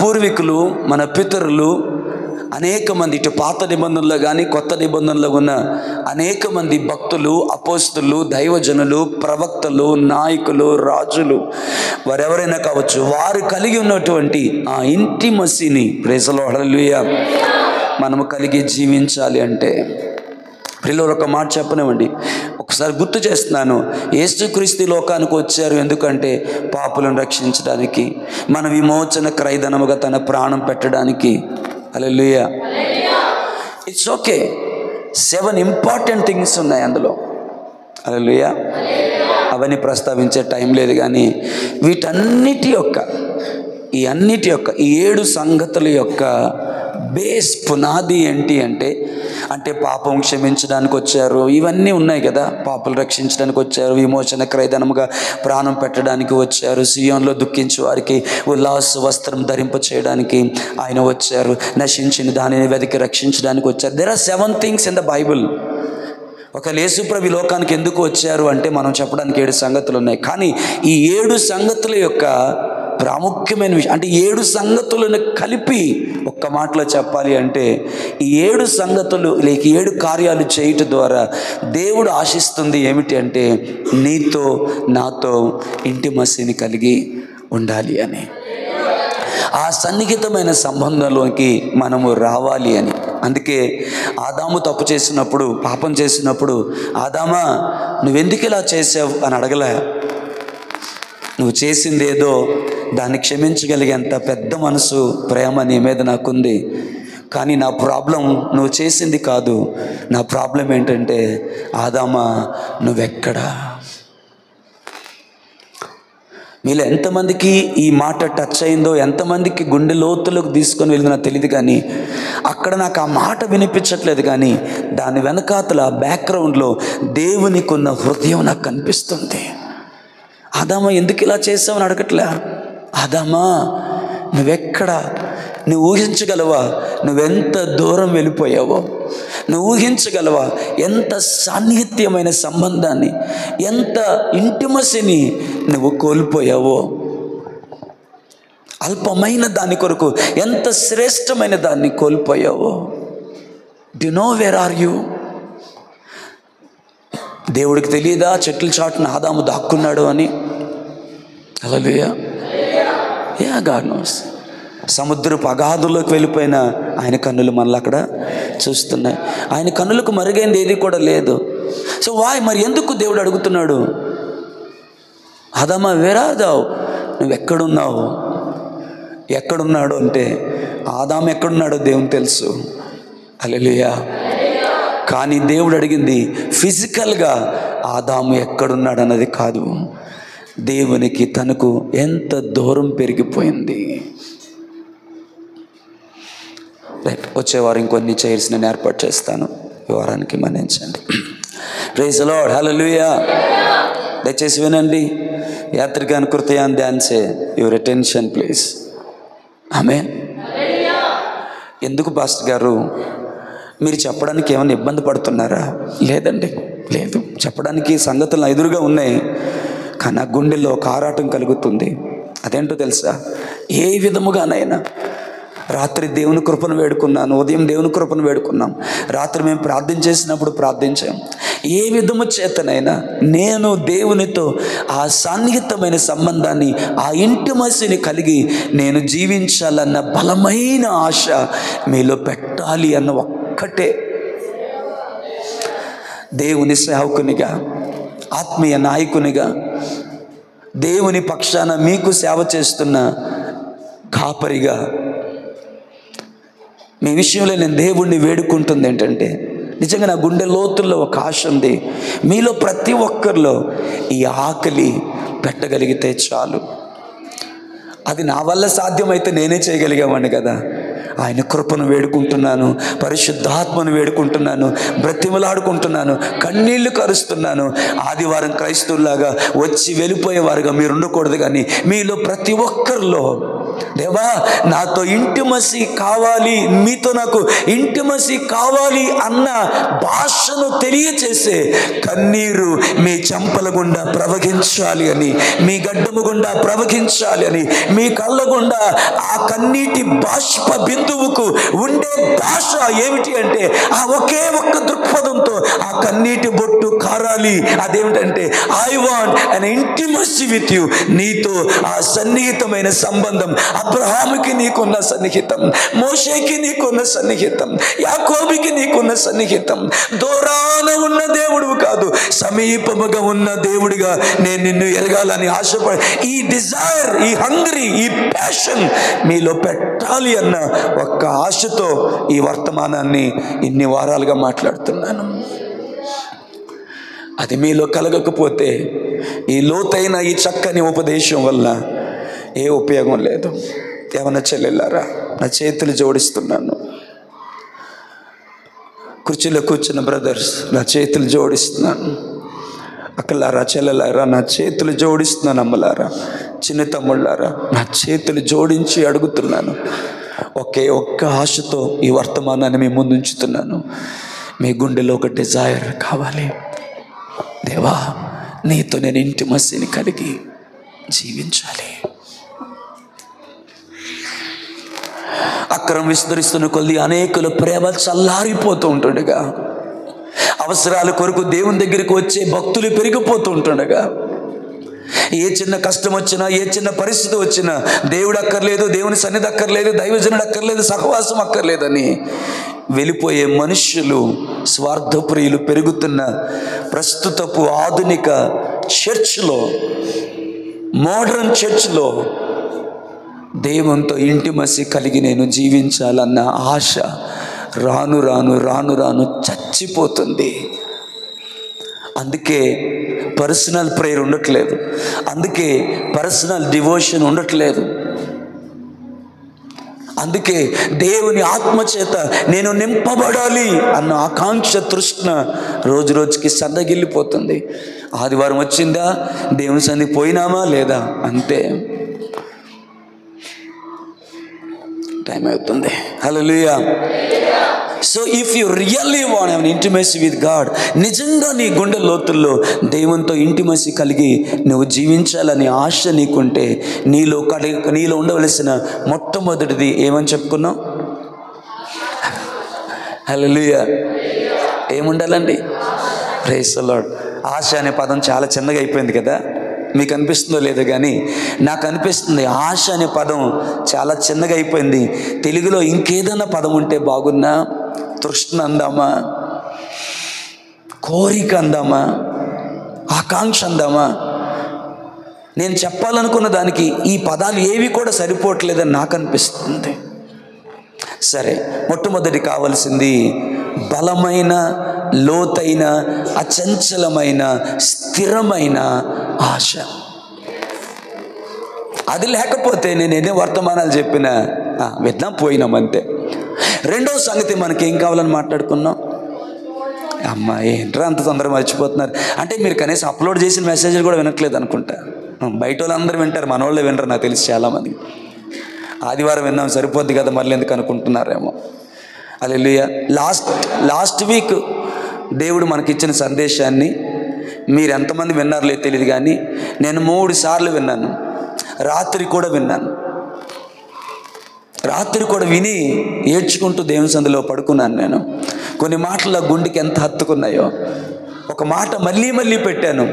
పూర్వీకులు, మన పితరులు అనేక మంది, ఇటు పాత నిబంధనలో కానీ కొత్త నిబంధనలో ఉన్న అనేక మంది భక్తులు, అపోస్తులు, దైవజనులు, ప్రవక్తలు, నాయకులు, రాజులు, వారెవరైనా కావచ్చు, వారు కలిగి ఉన్నటువంటి ఆ ఇంటిమసీని, ప్రైజ్ ది లార్డ్, హల్లెలూయా, మనము కలిగి జీవించాలి అంటే ప్రియులారా ఒక మాట చెప్పనివ్వండి. ఒకసారి గుర్తు చేస్తున్నాను, యేసుక్రీస్తు లోకానికి వచ్చారు ఎందుకంటే పాపులను రక్షించడానికి, మన విమోచన క్రయధనముగా తన ప్రాణం పెట్టడానికి. Hallelujah. It's okay. 7 important things ఉన్నాయి అందులో. హల్లెలూయా. అవన్నీ ప్రస్తావించే టైం లేదు, కానీ వీటన్నిటి యొక్క ఈ 7 సంగతుల యొక్క బేస్ పునాది ఏంటి అంటే పాపం క్షమించడానికి వచ్చారు, ఇవన్నీ ఉన్నాయి కదా. పాపలు రక్షించడానికి వచ్చారు, విమోచన క్రయధనముగా ప్రాణం పెట్టడానికి వచ్చారు, సియోన్లో దుఃఖించే వారికి ఉల్లాస వస్త్రం ధరింప చేయడానికి ఆయన వచ్చారు, నశించిన దానిని వెతికి రక్షించడానికి వచ్చారు. There are 7 things in the Bible. ఒక యేసుప్రభు లోకానికి ఎందుకు వచ్చారు అంటే మనం చెప్పడానికి 7 సంగతులు ఉన్నాయి. కానీ ఈ 7 సంగతుల యొక్క ప్రాముఖ్యమైన విషయం అంటే 7 సంగతులను కలిపి ఒక్క మాటలో చెప్పాలి అంటే ఈ 7 సంగతులు లేక 7 కార్యాలు చేయటం ద్వారా దేవుడు ఆశిస్తుంది ఏమిటి అంటే నీతో నాతో ఇంటిమసీని కలిగి ఉండాలి అని, ఆ సన్నిహితమైన సంబంధంలోకి మనము రావాలి అని. అందుకే ఆదాము తప్పు చేసినప్పుడు, పాపం చేసినప్పుడు, ఆదామా నువ్వెందుకు ఇలా చేసావు అని అడగలే. నువ్వు చేసింది ఏదో దాన్ని క్షమించగలిగేంత పెద్ద మనసు, ప్రేమ నీ మీద నాకుంది, కానీ నా ప్రాబ్లం నువ్వు చేసింది కాదు. నా ప్రాబ్లం ఏంటంటే ఆదామా నువ్వెక్కడా. మీలో ఎంతమందికి ఈ మాట టచ్ అయిందో, ఎంతమందికి గుండె లోతులకు తీసుకొని వెళ్ళిందో నాకు తెలియదు, కానీ అక్కడ నాకు ఆ మాట వినిపించట్లేదు, కానీ దాని వెనకాతల బ్యాక్గ్రౌండ్లో దేవునికి ఉన్న హృదయం నాకు కనిపిస్తుంది. ఆదామా ఎందుకు ఇలా చేసావని అడగట్లే. ఆదామా నువ్వెక్కడా, నువ్వు ఊహించగలవా నువ్వెంత దూరం వెళ్ళిపోయావో, నువ్వు ఊహించగలవా ఎంత సాన్నిహిత్యమైన సంబంధాన్ని, ఎంత ఇంటిమసీని నువ్వు కోల్పోయావో, అల్పమైన దాని కొరకు ఎంత శ్రేష్టమైన దాన్ని కోల్పోయావో. Do know where are you? దేవుడికి తెలియదా చెట్ల చాటున ఆదాము దాక్కున్నాడు అని? హల్లెలూయా. Yeah, God knows. సముద్రపు అగాధంలోకి వెళ్ళిపోయిన ఆయన కన్నులు మనల్ని అక్కడ చూస్తున్నాయి. ఆయన కన్నులకు మరుగైంది ఏది కూడా లేదు. సో మరి ఎందుకు దేవుడు అడుగుతున్నాడు, ఆదామా వేర్ ఆర్ దౌ, నువ్వెక్కడున్నావు? ఎక్కడున్నాడు అంటే ఆదాము ఎక్కడున్నాడో దేవుని తెలుసు. హల్లెలూయా. కానీ దేవుడు అడిగింది ఫిజికల్గా ఆదాము ఎక్కడున్నాడు అన్నది కాదు, దేవునికి తనకు ఎంత దూరం పెరిగిపోయింది. రైట్, వచ్చేవారు ఇంకొన్ని చైర్స్ నేను ఏర్పాటు చేస్తాను, ఈ వారానికి మన్నించండి. ప్రైజ్ ది లార్డ్, హల్లెలూయా. దయచేసి వినండి. యాత్రికాన్ కృతయాన్ ధ్యాన్సే యువర్ అటెన్షన్ ప్లీజ్. ఆమేన్. ఎందుకు పాస్టర్ గారు మీరు చెప్పడానికి ఏమైనా ఇబ్బంది పడుతున్నారా? లేదండి, లేదు. చెప్పడానికి సంగతులు ఎదురుగా ఉన్నాయి, కానీ నా గుండెల్లో ఒక ఆరాటం కలుగుతుంది. అదేంటో తెలుసా? ఏ విధముగానైనా రాత్రి దేవుని కృపను వేడుకున్నాను, ఉదయం దేవుని కృపను వేడుకున్నాం, రాత్రి మేము ప్రార్థన చేసినప్పుడు ప్రార్థించాం. ఏ విధము చేతనైనా నేను దేవునితో ఆ సన్నిహితమైన సంబంధాన్ని, ఆ ఇంటిమసీని కలిగి నేను జీవించాలన్న బలమైన ఆశ మీలో పెట్టాలి అన్న ఒక్కటే. దేవుని సేవకునిగా, ఆత్మీయ నాయకునిగా, దేవుని పక్షాన మీకు సేవ చేస్తున్న కాపరిగా మీ విషయంలో నేను దేవుణ్ణి వేడుకుంటుంది ఏంటంటే, నిజంగా నా గుండె లోతుల్లో ఒక ఆశ ఉంది, మీలో ప్రతి ఒక్కరిలో ఈ ఆకలి పెట్టగలిగితే చాలు. అది నా వల్ల సాధ్యమైతే నేనే చేయగలిగామని కదా. ఆయన కృపను వేడుకుంటున్నాను, పరిశుద్ధాత్మను వేడుకుంటున్నాను, బ్రతిమలాడుకుంటున్నాను, కన్నీళ్లు కరుస్తున్నాను. ఆదివారం క్రైస్తవులాగా వచ్చి వెళ్ళిపోయేవారుగా మీరు ఉండకూడదు, కానీ మీలో ప్రతి ఒక్కరిలో దేవా నాతో ఇంటిమసీ కావాలి, మీతో నాకు ఇంటిమసీ కావాలి అన్న భాషను తెలియచేసే కన్నీరు మీ చెంపల గుండా ప్రవహించాలి అని, మీ గడ్డము గుండా ప్రవహించాలి అని, మీ కళ్ళ గుండా ఆ కన్నీటి బాష్ప బిందువుకు ఉండే భాష ఏమిటి అంటే ఆ ఒకే ఒక్క దృక్పథంతో ఆ కన్నీటి బొట్టు కారాలి. అదేమిటంటే I want an intimacy with you. నీతో ఆ సన్నిహితమైన సంబంధం, అబ్రహాముకి నీకున్న సన్నిహితం, మోషేకి నీకున్న సన్నిహితం, యాకోబుకి నీకున్న సన్నిహితం, దూరాన ఉన్న దేవుడు కాదు, సమీపముగా ఉన్న దేవుడిగా నేను నిన్ను ఎరగాలని ఆశపడి ఈ డిజైర్, ఈ హంగ్రీ, ఈ ప్యాషన్ మీలో పెట్టాలి అన్న ఒక్క ఆశతో ఈ వర్తమానాన్ని ఇన్ని వారాలుగా మాట్లాడుతున్నాను. అది మీలో కలగకపోతే ఈ లోతైన ఈ చక్కని ఉపదేశం వల్ల ఏ ఉపయోగం లేదు. ఏమన్నా చెల్లెళ్ళారా, నా చేతులు జోడిస్తున్నాను. కుర్చీలో కూర్చున్న బ్రదర్స్, నా చేతులు జోడిస్తున్నాను. అక్కలారా, చెల్లెలారా, నా చేతులు జోడిస్తున్నాను. అమ్మలారా, చిన్న తమ్ముళ్ళారా, నా చేతులు జోడించి అడుగుతున్నాను. ఒకే ఒక్క ఆశతో ఈ వర్తమానాన్ని మీ ముందు ఉంచుతున్నాను. మీ గుండెలో ఒక డిజైర్ కావాలి. దేవా నీతో నేను ఇంటిమసీని కలిగి జీవించాలి. అక్రమం విస్తరిస్తున్న కొద్ది అనేకుల ప్రేమ చల్లారిపోతూ ఉంటుండగా, అవసరాల కొరకు దేవుని దగ్గరికి వచ్చే భక్తులు పెరిగిపోతూ ఉంటుండగా, ఏ చిన్న కష్టం వచ్చినా, ఏ చిన్న పరిస్థితి వచ్చినా దేవుడు అక్కర్లేదు, దేవుని సన్నిధి అక్కర్లేదు, దైవజనుడు అక్కర్లేదు, సహవాసం అక్కర్లేదని వెళ్ళిపోయే మనుష్యులు, స్వార్థప్రియులు పెరుగుతున్న ప్రస్తుతపు ఆధునిక చర్చ్లో, మోడర్న్ చర్చ్లో దేవునితో ఇంటిమసీ కలిగి నేను జీవించాలన్న ఆశ రాను రాను రాను రాను చచ్చిపోతుంది. అందుకే పర్సనల్ ప్రేయర్ ఉండట్లేదు, అందుకే పర్సనల్ డివోషన్ ఉండట్లేదు, అందుకే దేవుని ఆత్మచేత నేను నింపబడాలి అన్న ఆకాంక్ష, తృష్ణ రోజు రోజుకి సన్నగిల్లిపోతుంది. ఆదివారం వచ్చిందా, దేవుని సన్నిధి పోయినామా లేదా, అంతే, టైం అవుతుంది. Hallelujah. So if you really want have intimacy with God, నిజంగా నీ గుండె లోతుల్లో దేవునితో ఇంటిమసీ కలిగి నువ్వు జీవించాలని ఆశ నీకుంటే నీలో ఉండవలసిన మొట్టమొదటిది ఏమని చెప్పుకున్నావు? హల్లెలూయా. ఏముండాలండి? Praise the Lord. ఆశ అనే పదం చాలా చిన్నగా అయిపోయింది కదా, మీకు అనిపిస్తుందో లేదో కానీ నాకు అనిపిస్తుంది ఆశ అనే పదం చాలా చిన్నగా అయిపోయింది. తెలుగులో ఇంకేదైనా పదం ఉంటే బాగున్నా, తృష్ణ అందామా, కోరిక అందామా, ఆకాంక్ష అందామా. నేను చెప్పాలనుకున్న దానికి ఈ పదాలు ఏవి కూడా సరిపోవట్లేదని నాకు అనిపిస్తుంది. సరే, మొట్టమొదటి కావాల్సింది బలమైన, లోతైన, అచంచలమైన, స్థిరమైన ఆశ. అది లేకపోతే నేను ఎన్నో వర్తమానాలు చెప్పినా విన్నాం, పోయినామంతే. రెండవ సంగతి మనకేం కావాలని మాట్లాడుకున్నాం? అమ్మా ఏంట్రా అంత తొందరగా మర్చిపోతున్నారు అంటే మీరు కనీసం అప్లోడ్ చేసిన మెసేజ్లు కూడా వినట్లేదు అనుకుంటా. బయట వాళ్ళందరూ వింటారు, మన వాళ్ళే వినరు నాకు తెలిసి చాలామంది. ఆదివారం విన్నాం సరిపోద్ది కదా మళ్ళీ ఎందుకు అనుకుంటున్నారేమో. హల్లెలూయా. లాస్ట్ వీక్ దేవుడు మనకిచ్చిన సందేశాన్ని మీరు ఎంతమంది విన్నారో లేదు తెలియదు కానీ నేను 3 సార్లు విన్నాను. రాత్రి కూడా విన్నాను. రాత్రి కూడా విని ఏడ్చుకుంటూ దేవుని సందులో పడుకున్నాను. నేను కొన్ని మాటలు గుండెకి ఎంత హత్తుకున్నాయో, ఒక మాట మళ్ళీ మళ్ళీ పెట్టాను.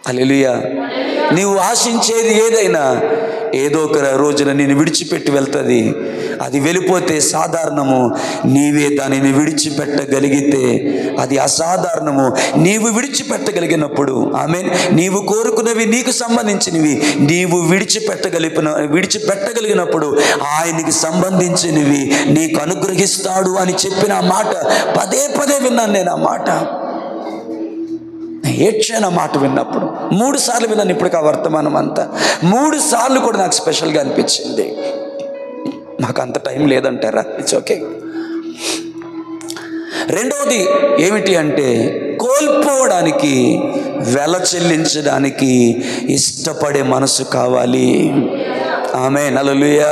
హల్లెలూయా. నీవు ఆశించేది ఏదైనా ఏదో ఒక రోజున నేను విడిచిపెట్టి వెళ్తుంది. అది వెళ్ళిపోతే సాధారణము, నీవే దానిని విడిచిపెట్టగలిగితే అది అసాధారణము. నీవు విడిచిపెట్టగలిగినప్పుడు ఆమేన్, నీవు కోరుకున్నవి నీకు సంబంధించినవి నీవు విడిచిపెట్టగలిగినప్పుడు ఆయనకి సంబంధించినవి నీకు అనుగ్రహిస్తాడు అని చెప్పిన ఆ మాట పదే పదే విన్నాను నేను. ఆ మాట ఏడ్చాను. ఆ మాట విన్నప్పుడు 3 సార్లు విన్నాను. ఇప్పటికి ఆ వర్తమానం అంతా 3 సార్లు కూడా నాకు స్పెషల్గా అనిపించింది. మాకు అంత టైం లేదంటారా? It's okay. రెండవది ఏమిటి అంటే కోల్పోవడానికి, వెల చెల్లించడానికి ఇష్టపడే మనసు కావాలి. ఆమేన్, హల్లెలూయా.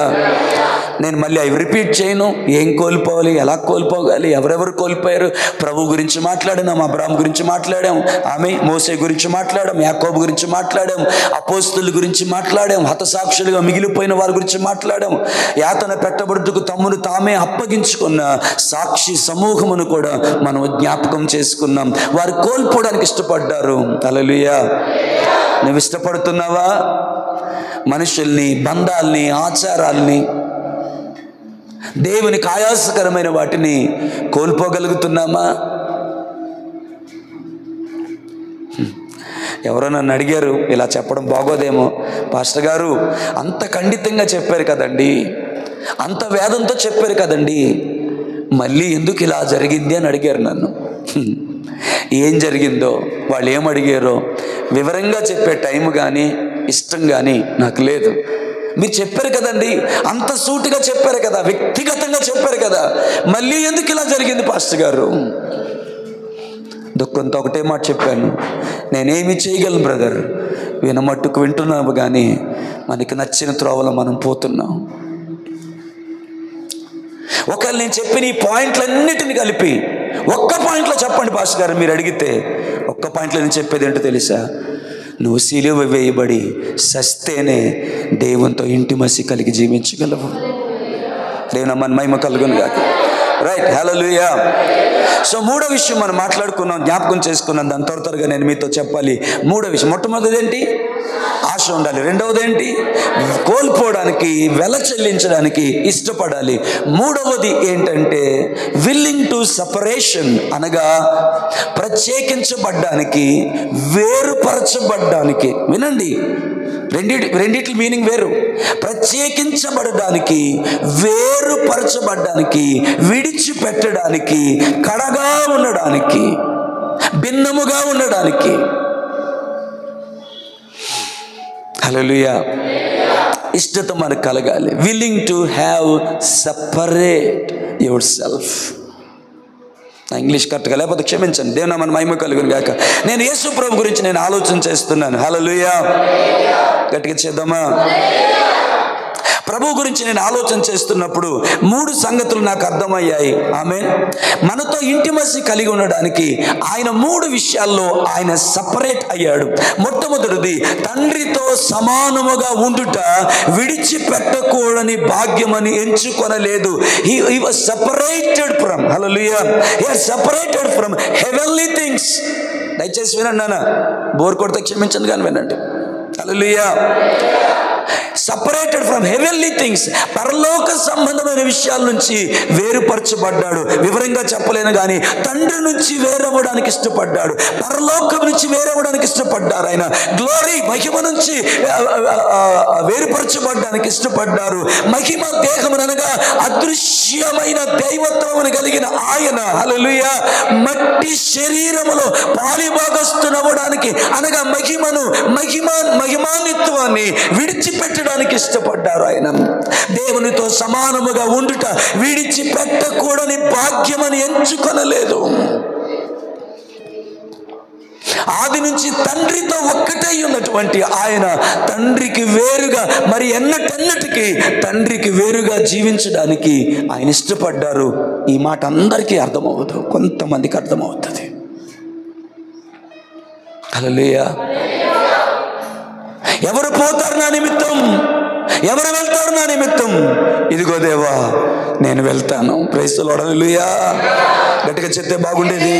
నేను మళ్ళీ అవి రిపీట్ చేయను. ఏం కోల్పోవాలి, ఎలా కోల్పోవాలి, ఎవరెవరు కోల్పోయారు. ప్రభు గురించి మాట్లాడినాం, అబ్రాహాం గురించి మాట్లాడాం, ఆమె మోసే గురించి మాట్లాడాం, యాకోబు గురించి మాట్లాడాం, అపోస్తుల గురించి మాట్లాడాం, హతసాక్షులుగా మిగిలిపోయిన వారి గురించి మాట్లాడాం. యాతన పెట్టబడుటకు తమ్మును తామే అప్పగించుకున్న సాక్షి సమూహమును కూడా మనం జ్ఞాపకం చేసుకున్నాం. వారు కోల్పోవడానికి ఇష్టపడ్డారు. హల్లెలూయా. నువ్వు ఇష్టపడుతున్నావా? మనుషుల్ని, బంధాల్ని, ఆచారాల్ని, దేవునికి ఆయాసకరమైన వాటిని కోల్పోగలుగుతున్నామా? ఎవరో నన్ను అడిగారు, ఇలా చెప్పడం బాగోదేమో పాస్టర్ గారు, అంత ఖండితంగా చెప్పారు కదండి, అంత వేదంతో చెప్పారు కదండి, మళ్ళీ ఎందుకు ఇలా జరిగింది అని అడిగారు నన్ను. ఏం జరిగిందో, వాళ్ళు ఏమడిగారో వివరంగా చెప్పే టైం కానీ ఇష్టం కానీ నాకు లేదు. మీరు చెప్పారు కదండి, అంత సూటిగా చెప్పారు కదా, వ్యక్తిగతంగా చెప్పారు కదా, మళ్ళీ ఎందుకు ఇలా జరిగింది పాస్టర్ గారు? దుఃఖంతో ఒకటే మాట చెప్పాను, నేనేమి చేయగలను బ్రదర్, వినమట్టుకు వింటున్నాము కానీ మనకి నచ్చిన త్రోవలో మనం పోతున్నాం. ఒకవేళ నేను చెప్పిన ఈ పాయింట్లన్నిటిని కలిపి ఒక్క పాయింట్లో చెప్పండి పాస్టర్ గారు మీరు అడిగితే, ఒక్క పాయింట్లో నేను చెప్పేది ఏంటో తెలుసా? నువ్వు సిలువ వేయబడి సస్తేనే దేవునితో ఇంటిమసి కలిగి జీవించగలవు. దేవుని మన మహిమ కలుగును గాక. రైట్, హల్లెలూయా. సో మూడో విషయం మనం మాట్లాడుకున్నాం, జ్ఞాపకం చేసుకున్నాం, దాని త్వరగా నేను మీతో చెప్పాలి. మూడో విషయం, మొట్టమొదటిది ఏంటి? ఆశ ఉండాలి. రెండవది ఏంటి? కోల్పోవడానికి, వెల చెల్లించడానికి ఇష్టపడాలి. మూడవది ఏంటంటే విల్లింగ్ టు సపరేషన్, అనగా ప్రత్యేకించబడ్డానికి, వేరుపరచబడ్డానికి. వినండి, రెండిటి మీనింగ్ వేరు. ప్రత్యేకించబడడానికి, వేరుపరచబడ్డానికి, విడిచిపెట్టడానికి, కడగా ఉండడానికి, భిన్నముగా ఉండడానికి. హల్లెలూయా. ఇష్టత మనకు కలగాలి. Willing to have separate your self. English కరెక్ట్గా లేకపోతే క్షమించండి. దేవుని మన మహిమ కలుగును గాక. నేను యేసు ప్రభు గురించి నేను ఆలోచన చేస్తున్నాను. హల్లెలూయా. గట్టిగా చేద్దామా? ప్రభు గురించి నేను ఆలోచన చేస్తున్నప్పుడు మూడు సంగతులు నాకు అర్థమయ్యాయి. ఆమేన్. మనతో ఇంటిమసీ కలిగి ఉండడానికి ఆయన మూడు విషయాల్లో ఆయన సపరేట్ అయ్యాడు. మొట్టమొదటిది, తండ్రితో సమానముగా ఉండుట విడిచిపెట్టకూడని భాగ్యమని ఎంచుకొనలేదు. He was separated from, hallelujah, he was separated from heavenly things. దయచేసి వినండి నాన్న, బోర్ కొడితే క్షమించండి కానీ వినండి. హల్లెలూయా. సపరేటెడ్ ఫ్రమ్ హెవెన్లీ థింగ్స్, పరలోక సంబంధమైన విషయాల నుంచి వేరుపరచబడ్డాడు. వివరంగా చెప్పలేను కానీ తండ్రి నుంచి వేరవ్వడానికి ఇష్టపడ్డాడు, పరలోకం నుంచి వేరవ్వడానికి ఇష్టపడ్డారు. ఆయన గ్లోరీ, మహిమ నుంచి వేరుపరచబడ్డానికి ఇష్టపడ్డారు. మహిమ దేహమునగా అదృశ్యమైన దైవత్వమును కలిగిన ఆయన, హల్లెలూయా, మట్టి శరీరములో పాలిభాగస్తునవ్వడానికి, అనగా మహిమాన్విత్వాన్ని విడిచిపెట్టడానికి ఇష్టపడ్డారు. ఆయన దేవునితో సమానముగా ఉండుట విడిచిపెట్టకూడని భాగ్యమని ఎంచుకొనలేదు. ఆది నుంచి తండ్రితో ఒక్కటై ఉన్నటువంటి ఆయన తండ్రికి వేరుగా, మరి ఎన్నటెన్నటికి తండ్రికి వేరుగా జీవించడానికి ఆయన ఇష్టపడ్డారు. ఈ మాట అందరికీ అర్థమవుతుంది, కొంతమందికి అర్థమవుతుంది. హల్లెలూయా. ఎవరు పోతారు నా నిమిత్తం, ఎవరు వెళ్తారు నా నిమిత్తం? ఇదిగో దేవా నేను వెళ్తాను. Praise the lord. హల్లెలూయా. గట్టిగా చెప్తే బాగుండేది.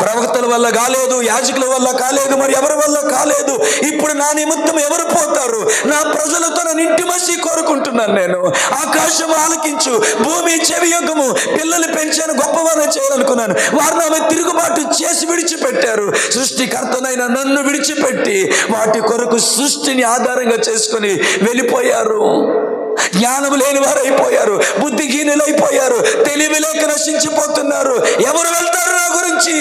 ప్రవక్తల వల్ల కాలేదు, యాజకుల వల్ల కాలేదు, మరి ఎవరి వల్ల కాలేదు. ఇప్పుడు నా నిమిత్తం ఎవరు పోతారు? నా ప్రజలతో నన్ను ఇంటిమసీ కోరుకుంటున్నాను నేను. ఆకాశం ఆలకించు, భూమి చెవియొగ్గము. పిల్లలు పెంచాను, గొప్పవారిని చేయాలనుకున్నాను, వారు నా తిరుగుబాటు చేసి విడిచిపెట్టారు. సృష్టికర్తనైన నన్ను విడిచిపెట్టి వాటి కొరకు సృష్టిని ఆధారంగా చేసుకొని వెళ్ళిపోయారు. జ్ఞానం లేని వారు అయిపోయారు, బుద్ధిహీనులైపోయారు, తెలివి లేక నశించిపోతున్నారు. ఎవరు వెళ్తారు నా గురించి?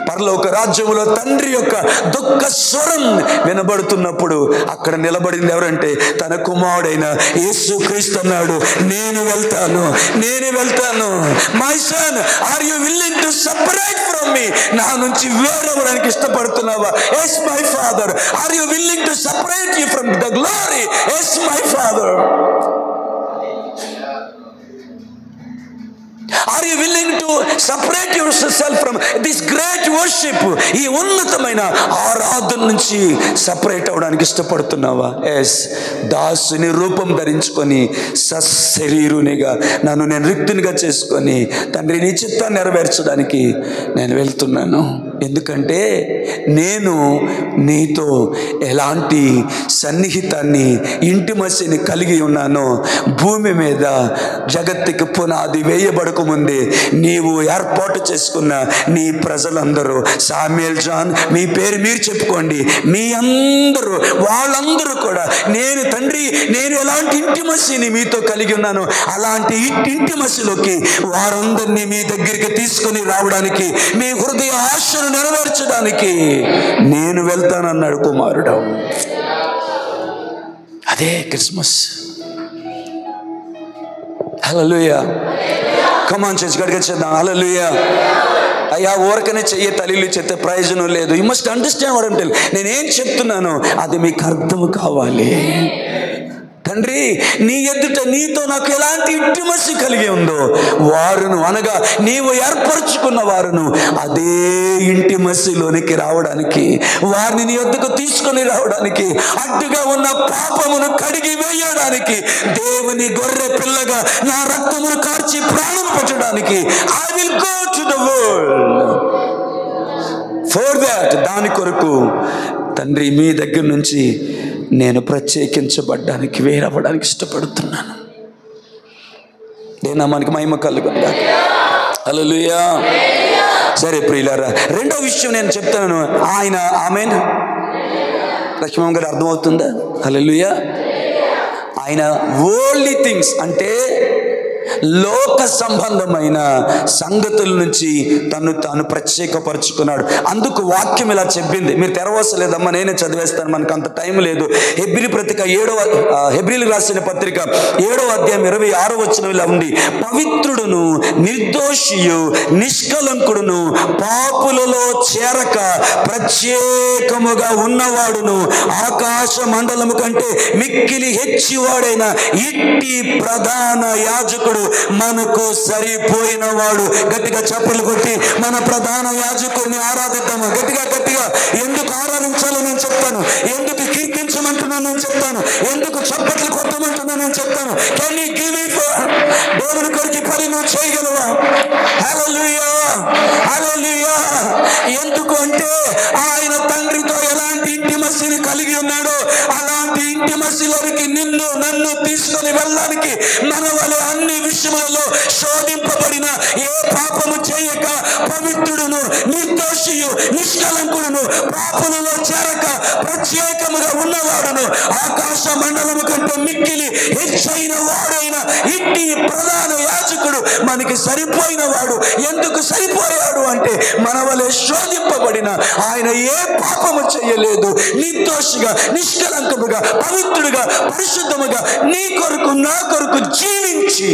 పరలోక రాజ్యములో తండ్రి యొక్క దుఃఖ స్వరం వినబడుతున్నప్పుడు అక్కడ నిలబడింది ఎవరంటే తన కుమారుడైన యేసుక్రీస్తు అన్నాడు, నేను వెళ్తాను, నేను వెళ్తాను. My son, are you willing to separate from me? నా నుంచి వేరవడానికి ఇష్టపడుతున్నావా? Yes my father. Are you willing to separate you from the glory? Yes my father. Are you willing to separate yourself from this great worship? ఈ ఉన్నతమైన ఆరాధన నుంచి separate అవడానికి ఇష్టపడుతున్నావా? Yes, దాసుని రూపం ధరించుకొని సశరీరునిగా నన్ను నేను రిక్తునిగా చేసుకొని తండ్రి నీ చిత్తాన్ని నెరవేర్చడానికి నేను వెళ్తున్నాను. ఎందుకంటే నేను నీతో ఎలాంటి సన్నిహితాన్ని, ఇంటిమసిని కలిగి ఉన్నానో భూమి మీద జగత్తుకి పునాది వేయబడక ముందే నీవు ఏర్పాటు చేసుకున్న నీ ప్రజలందరూ, సామ్యుయల్ జాన్ మీ పేరు మీరు చెప్పుకోండి, మీ అందరూ వాళ్ళందరూ కూడా నేను తండ్రి నేను ఎలాంటి ఇంటిమసిని మీతో కలిగి ఉన్నానో అలాంటి ఇంటిమసిలోకి వారందరినీ మీ దగ్గరికి తీసుకొని రావడానికి, మీ హృదయ ఆశను నెరవేర్చడానికి నేను వెళ్తానన్నాడు కుమారుడు. అదే Christmas. Hallelujah. Come on church, గట్టిగా చేద్దాం హల్లెలూయా. అయ్యా ఊరకనే చెయ్యి తల్లిలు చెత్తే ప్రయోజనం లేదు. You must understand what I am telling. నేనేం చెప్తున్నానో అది మీకు అర్థం కావాలి. తండ్రి నీ ఎదుట నీతో నాకు ఎలాంటి ఇంటిమసి కలిగి ఉందో వారును, అనగా నీవు ఏర్పరచుకున్న వారును అదే ఇంటిమసిలోనికి రావడానికి, వారిని నీ వద్దకు తీసుకొని రావడానికి, అడ్డుగా ఉన్న పాపమును కడిగి వేయడానికి, దేవుని గొర్రె పిల్లగా నా రక్తమును కార్చి ప్రాణం పెట్టడానికి I will go to the world for that. దాని కొరకు తండ్రి మీ దగ్గర నుంచి నేను ప్రత్యేకించబడ్డానికి, వేరవ్వడానికి ఇష్టపడుతున్నాను. దేనా మనకి మహిమ కలుగును గాక. హల్లెలూయా. సరే ప్రియులారా, రెండో విషయం నేను చెప్తాను. ఆయన ఆమేన్ లక్ష్మమ్మ గారు అర్థమవుతుందా? హల్లెలూయా. ఆయన వరల్డ్లీ థింగ్స్ అంటే లోక సంబంధమైన సంగతుల నుంచి తాను ప్రత్యేకపరుచుకున్నాడు. అందుకు వాక్యం ఇలా చెప్పింది, మీరు తెరవసలేదమ్మా, నేనే చదివేస్తాను, మనకు అంత టైం లేదు. హెబ్రీలకు రాసిన పత్రిక 7వ అధ్యాయం 26వ వచనం ఇలా ఉంది: పవిత్రుడును నిర్దోషియు నిష్కలంకుడును పాపులలో చేరక ప్రత్యేకముగా ఉన్నవాడును ఆకాశ మండలము కంటే మిక్కిలి హెచ్చివాడైన ఇట్టి ప్రధాన యాజకుడు మనకు సరిపోయిన వాడు. గట్టిగా చప్పట్లు కొట్టి మన ప్రధాన యాజకుడిని ఆరాధిద్దాము. గట్టిగా గట్టిగా. ఎందుకు ఆరాధించాలో నేను చెప్తాను, ఎందుకు కీర్తించమంటున్నాను నేను చెప్తాను, ఎందుకు చప్పట్లు కొట్టమంటున్నాను నేను చెప్తాను. Can you give it? దేవుని కొరకు పని నువ్వు చేయగలవా? హల్లెలూయా, హల్లెలూయా. ఎందుకు అంటే ఆయన తండ్రితో ఎలాంటి ఇంటిమసిని కలిగి ఉన్నాడో అలాంటి ఇంటిమసిలోనికి నన్ను తీసుకొని వెళ్ళడానికి మన వలె అన్ని విషయములలో శోధింపబడిన, ఏ పాపము చేయక పవిత్రుడును నిర్దోషియు నిష్కలంకుడును పాపములలో చేరక ప్రత్యేకముగా ఉన్నవాడును ఆకాశ మండలము కంటే మిక్కిలి హెచ్చైన వాడైన ఇట్టి ప్రధాన యాజకుడు మనకి సరిపోయిన వాడు. ఎందుకు సరిపోయాడు అంటే మన వలె శోధింపబడిన ఆయన ఏ పాపము చేయలేదు, నిర్దోషిగా నిష్కలంకముగా పవిత్రుడుగా పరిశుద్ధముగా నీ కొరకు నా కొరకు జీవించి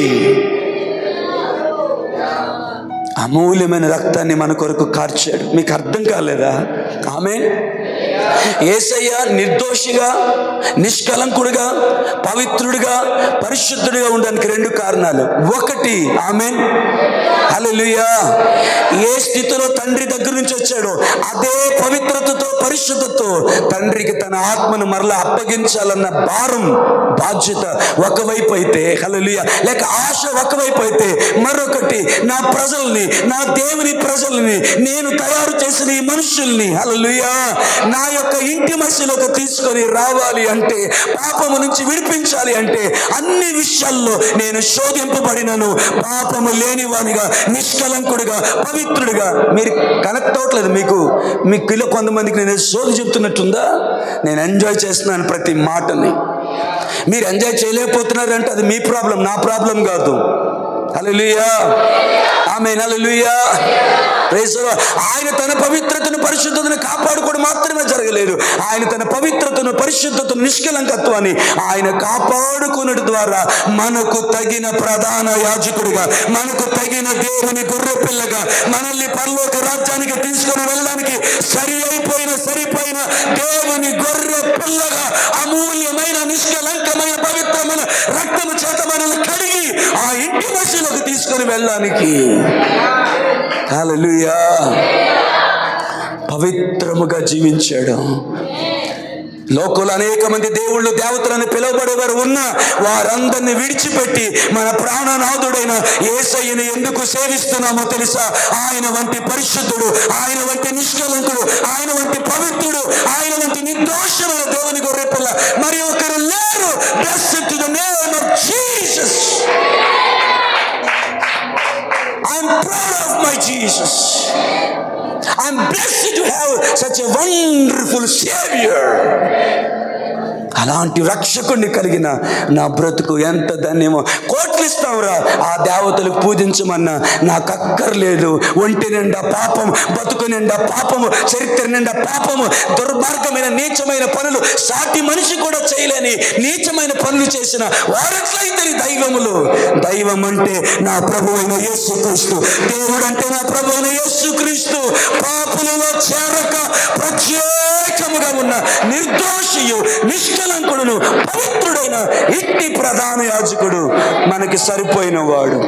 అమూల్యమైన రక్తాన్ని మన కొరకు కార్చాడు. మీకు అర్థం కాలేదా? ఆమేన్. యేసయ్య నిర్దోషిగా నిష్కలంకుడుగా పవిత్రుడిగా పరిశుద్ధుడిగా ఉండడానికి 2 కారణాలు. ఒకటి ఆమేన్ హల్లెలూయా, ఏ స్థితిలో తండ్రి దగ్గర నుంచి వచ్చాడో అదే పవిత్రతతో పరిశుద్ధతో తండ్రికి తన ఆత్మను మరలా అప్పగించాలన్న భారం బాధ్యత ఒకవైపు అయితే, హల్లెలూయా, లేక ఆశ ఒకవైపు అయితే, మరొకటి నా ప్రజల్ని, నా దేవుని ప్రజల్ని, నేను తయారు చేసిన ఈ మనుషుల్ని హల్లెలూయా నా యొక్క ఇంటిమసిలోకి తీసుకొని రావాలి అంటే, పాపము నుంచి విడిపించాలి అంటే అన్ని విషయాల్లో నేను శోధింపబడినను, పాపము లేనివానిగా నిష్కలంకుడిగా పవిత్రుడిగా. మీరు కనెక్ట్ అవ్వట్లేదు. మీకు ఇలా కొంతమందికి నేను సోది చెప్తున్నట్టుందా? నేను ఎంజాయ్ చేస్తున్నాను ప్రతి మాటని. మీరు ఎంజాయ్ చేయలేకపోతున్నారంటే అది మీ ప్రాబ్లం, నా ప్రాబ్లం కాదు. Hallelujah, amen, hallelujah. Praise the Lord. ఆయన తన పవిత్రతను పరిశుద్ధతను కాపాడుకోవడం మాత్రమే జరగలేదు, ఆయన తన పవిత్రతను పరిశుద్ధతను నిష్కలంకత్వాన్ని ఆయన కాపాడుకున్నటి ద్వారా మనకు తగిన ప్రధాన యాజకుడిగా, మనకు తగిన దేవుని గొర్రె పిల్లగా, మనల్ని పరలోక రాజ్యానికి తీసుకొని వెళ్ళడానికి సరిపోయిన దేవుని గొర్రె పిల్లగా అమూల్యమైన నిష్కలంకమైన పవిత్రమైన రక్తము చేత మనల్ని కడిగి ఆ ఇంటి మధ్యలోకి తీసుకొని తీసుకొని వెళ్ళడానికి. హల్లెలూయా. పవిత్రముగా జీవించాడు. లోకంలో అనేక మంది దేవుళ్ళు దేవతలను పిలువబడేవారు ఉన్న వారందరినీ విడిచిపెట్టి మన ప్రాణనాథుడైన యేసయ్యను ఎందుకు సేవిస్తున్నామో తెలుసా? ఆయన వంటి పరిశుద్ధుడు, ఆయన వంటి నిష్కలంకుడు, ఆయన వంటి పవిత్రుడు, ఆయన వంటి నిర్దోషమైన దేవుని గొర్రెపిల్ల మరి ఒకరు లేరు. Blessed to the name of Jesus. I am proud of my Jesus. I am blessed to have such a wonderful Savior. అలాంటి రక్షకుడిని కలిగిన నా బ్రతుకు ఎంత ధన్యమో. కోట్లు ఇస్తావురా ఆ దేవతలకు పూజించమన్నా నాకు అక్కర్లేదు. ఒంటి నిండా పాపం, బతుకు నిండా పాపము, చరిత్ర నిండా పాపము, దుర్మార్గమైన నీచమైన పనులు, సాటి మనిషి కూడా చేయలేని నీచమైన పనులు చేసిన వారెట్లయితే దైవములు. దైవం అంటే నా ప్రభు అయిన యేసుక్రీస్తు. దేవుడు అంటే నా ప్రభు అయిన యేసుక్రీస్తు. పాపులలో చేరక ప్రత్యేకముగా ఉన్న నిర్దోషియు, నిష్కలంకుడును, పవిత్రుడైన ఇట్టి ప్రధాన యాజకుడు మనకి సరిపోయిన వాడు.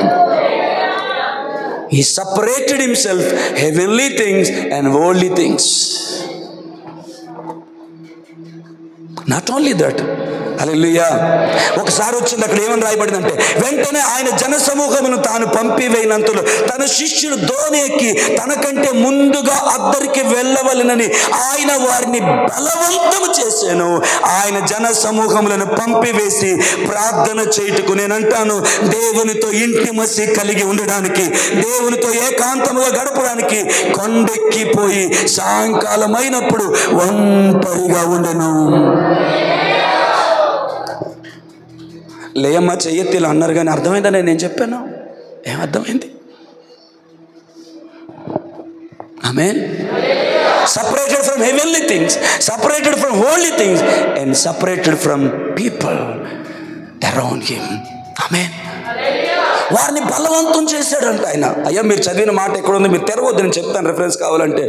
He separated himself heavenly things and worldly things. Not only that, హల్లెలూయా. ఒకసారి వచ్చింది, అక్కడ ఏమని రాయబడిందంటే, వెంటనే ఆయన జన సమూహమును తాను పంపివేయినంతలో తన శిష్యులు దోణి ఎక్కి తనకంటే ముందుగా అద్దరికి వెళ్ళవలెనని ఆయన వారిని బలవంతము చేశాను. ఆయన జన సమూహములను పంపివేసి ప్రార్థన చేయుటకు, నేనంటాను దేవునితో ఇంటిమసి కలిగి ఉండడానికి, దేవునితో ఏకాంతముగా గడపడానికి కొండెక్కిపోయి సాయంకాలం అయినప్పుడు ఒంటరిగా ఉండను. లేయమ్మ చెయ్యెత్తిలు అన్నారు కానీ అర్థమైందని నేను చెప్పాను. ఏమర్థమైంది? ఆమేన్. Separated from heavenly things, separated from holy things, and separated from people around him. ఆమేన్. వారిని బలవంతం చేశాడంట ఆయన. అయ్యా మీరు చదివిన మాట ఎక్కడ ఉంది? మీరు తెరవద్దు, నేను చెప్తాను రిఫరెన్స్ కావాలంటే.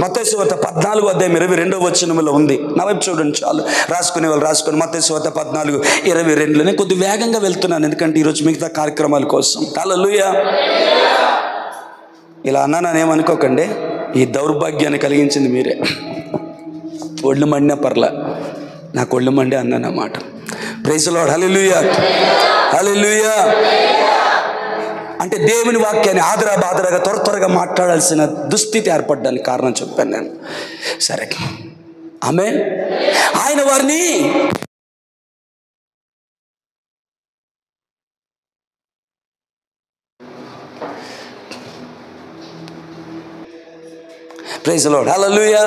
మత్తయి సువార్త 14:22 ఉంది. నా వైపు చూడండి చాలు. రాసుకునే వాళ్ళు రాసుకొని మత్తయి సువార్త 14:22. నేను కొద్ది వేగంగా వెళ్తున్నాను ఎందుకంటే ఈరోజు మిగతా కార్యక్రమాల కోసం. హల్లెలూయా. ఇలా అన్నాను ఏమనుకోకండి, ఈ దౌర్భాగ్యాన్ని కలిగించింది మీరే. ఒళ్ళు మండినా పర్లా, నాకు ఒళ్ళు మండి అన్నానన్నమాట. Praise the lord. Hallelujah. Hallelujah. అంటే దేవుని వాక్యాన్ని ఆదరాబాదరాగా త్వరగా మాట్లాడాల్సిన దుస్థితి ఏర్పడడానికి కారణం చెప్పాను నేను. సరే, ఆమేన్. ఆయన వారిని ప్రైజ్ ది లార్డ్. హల్లెలూయా.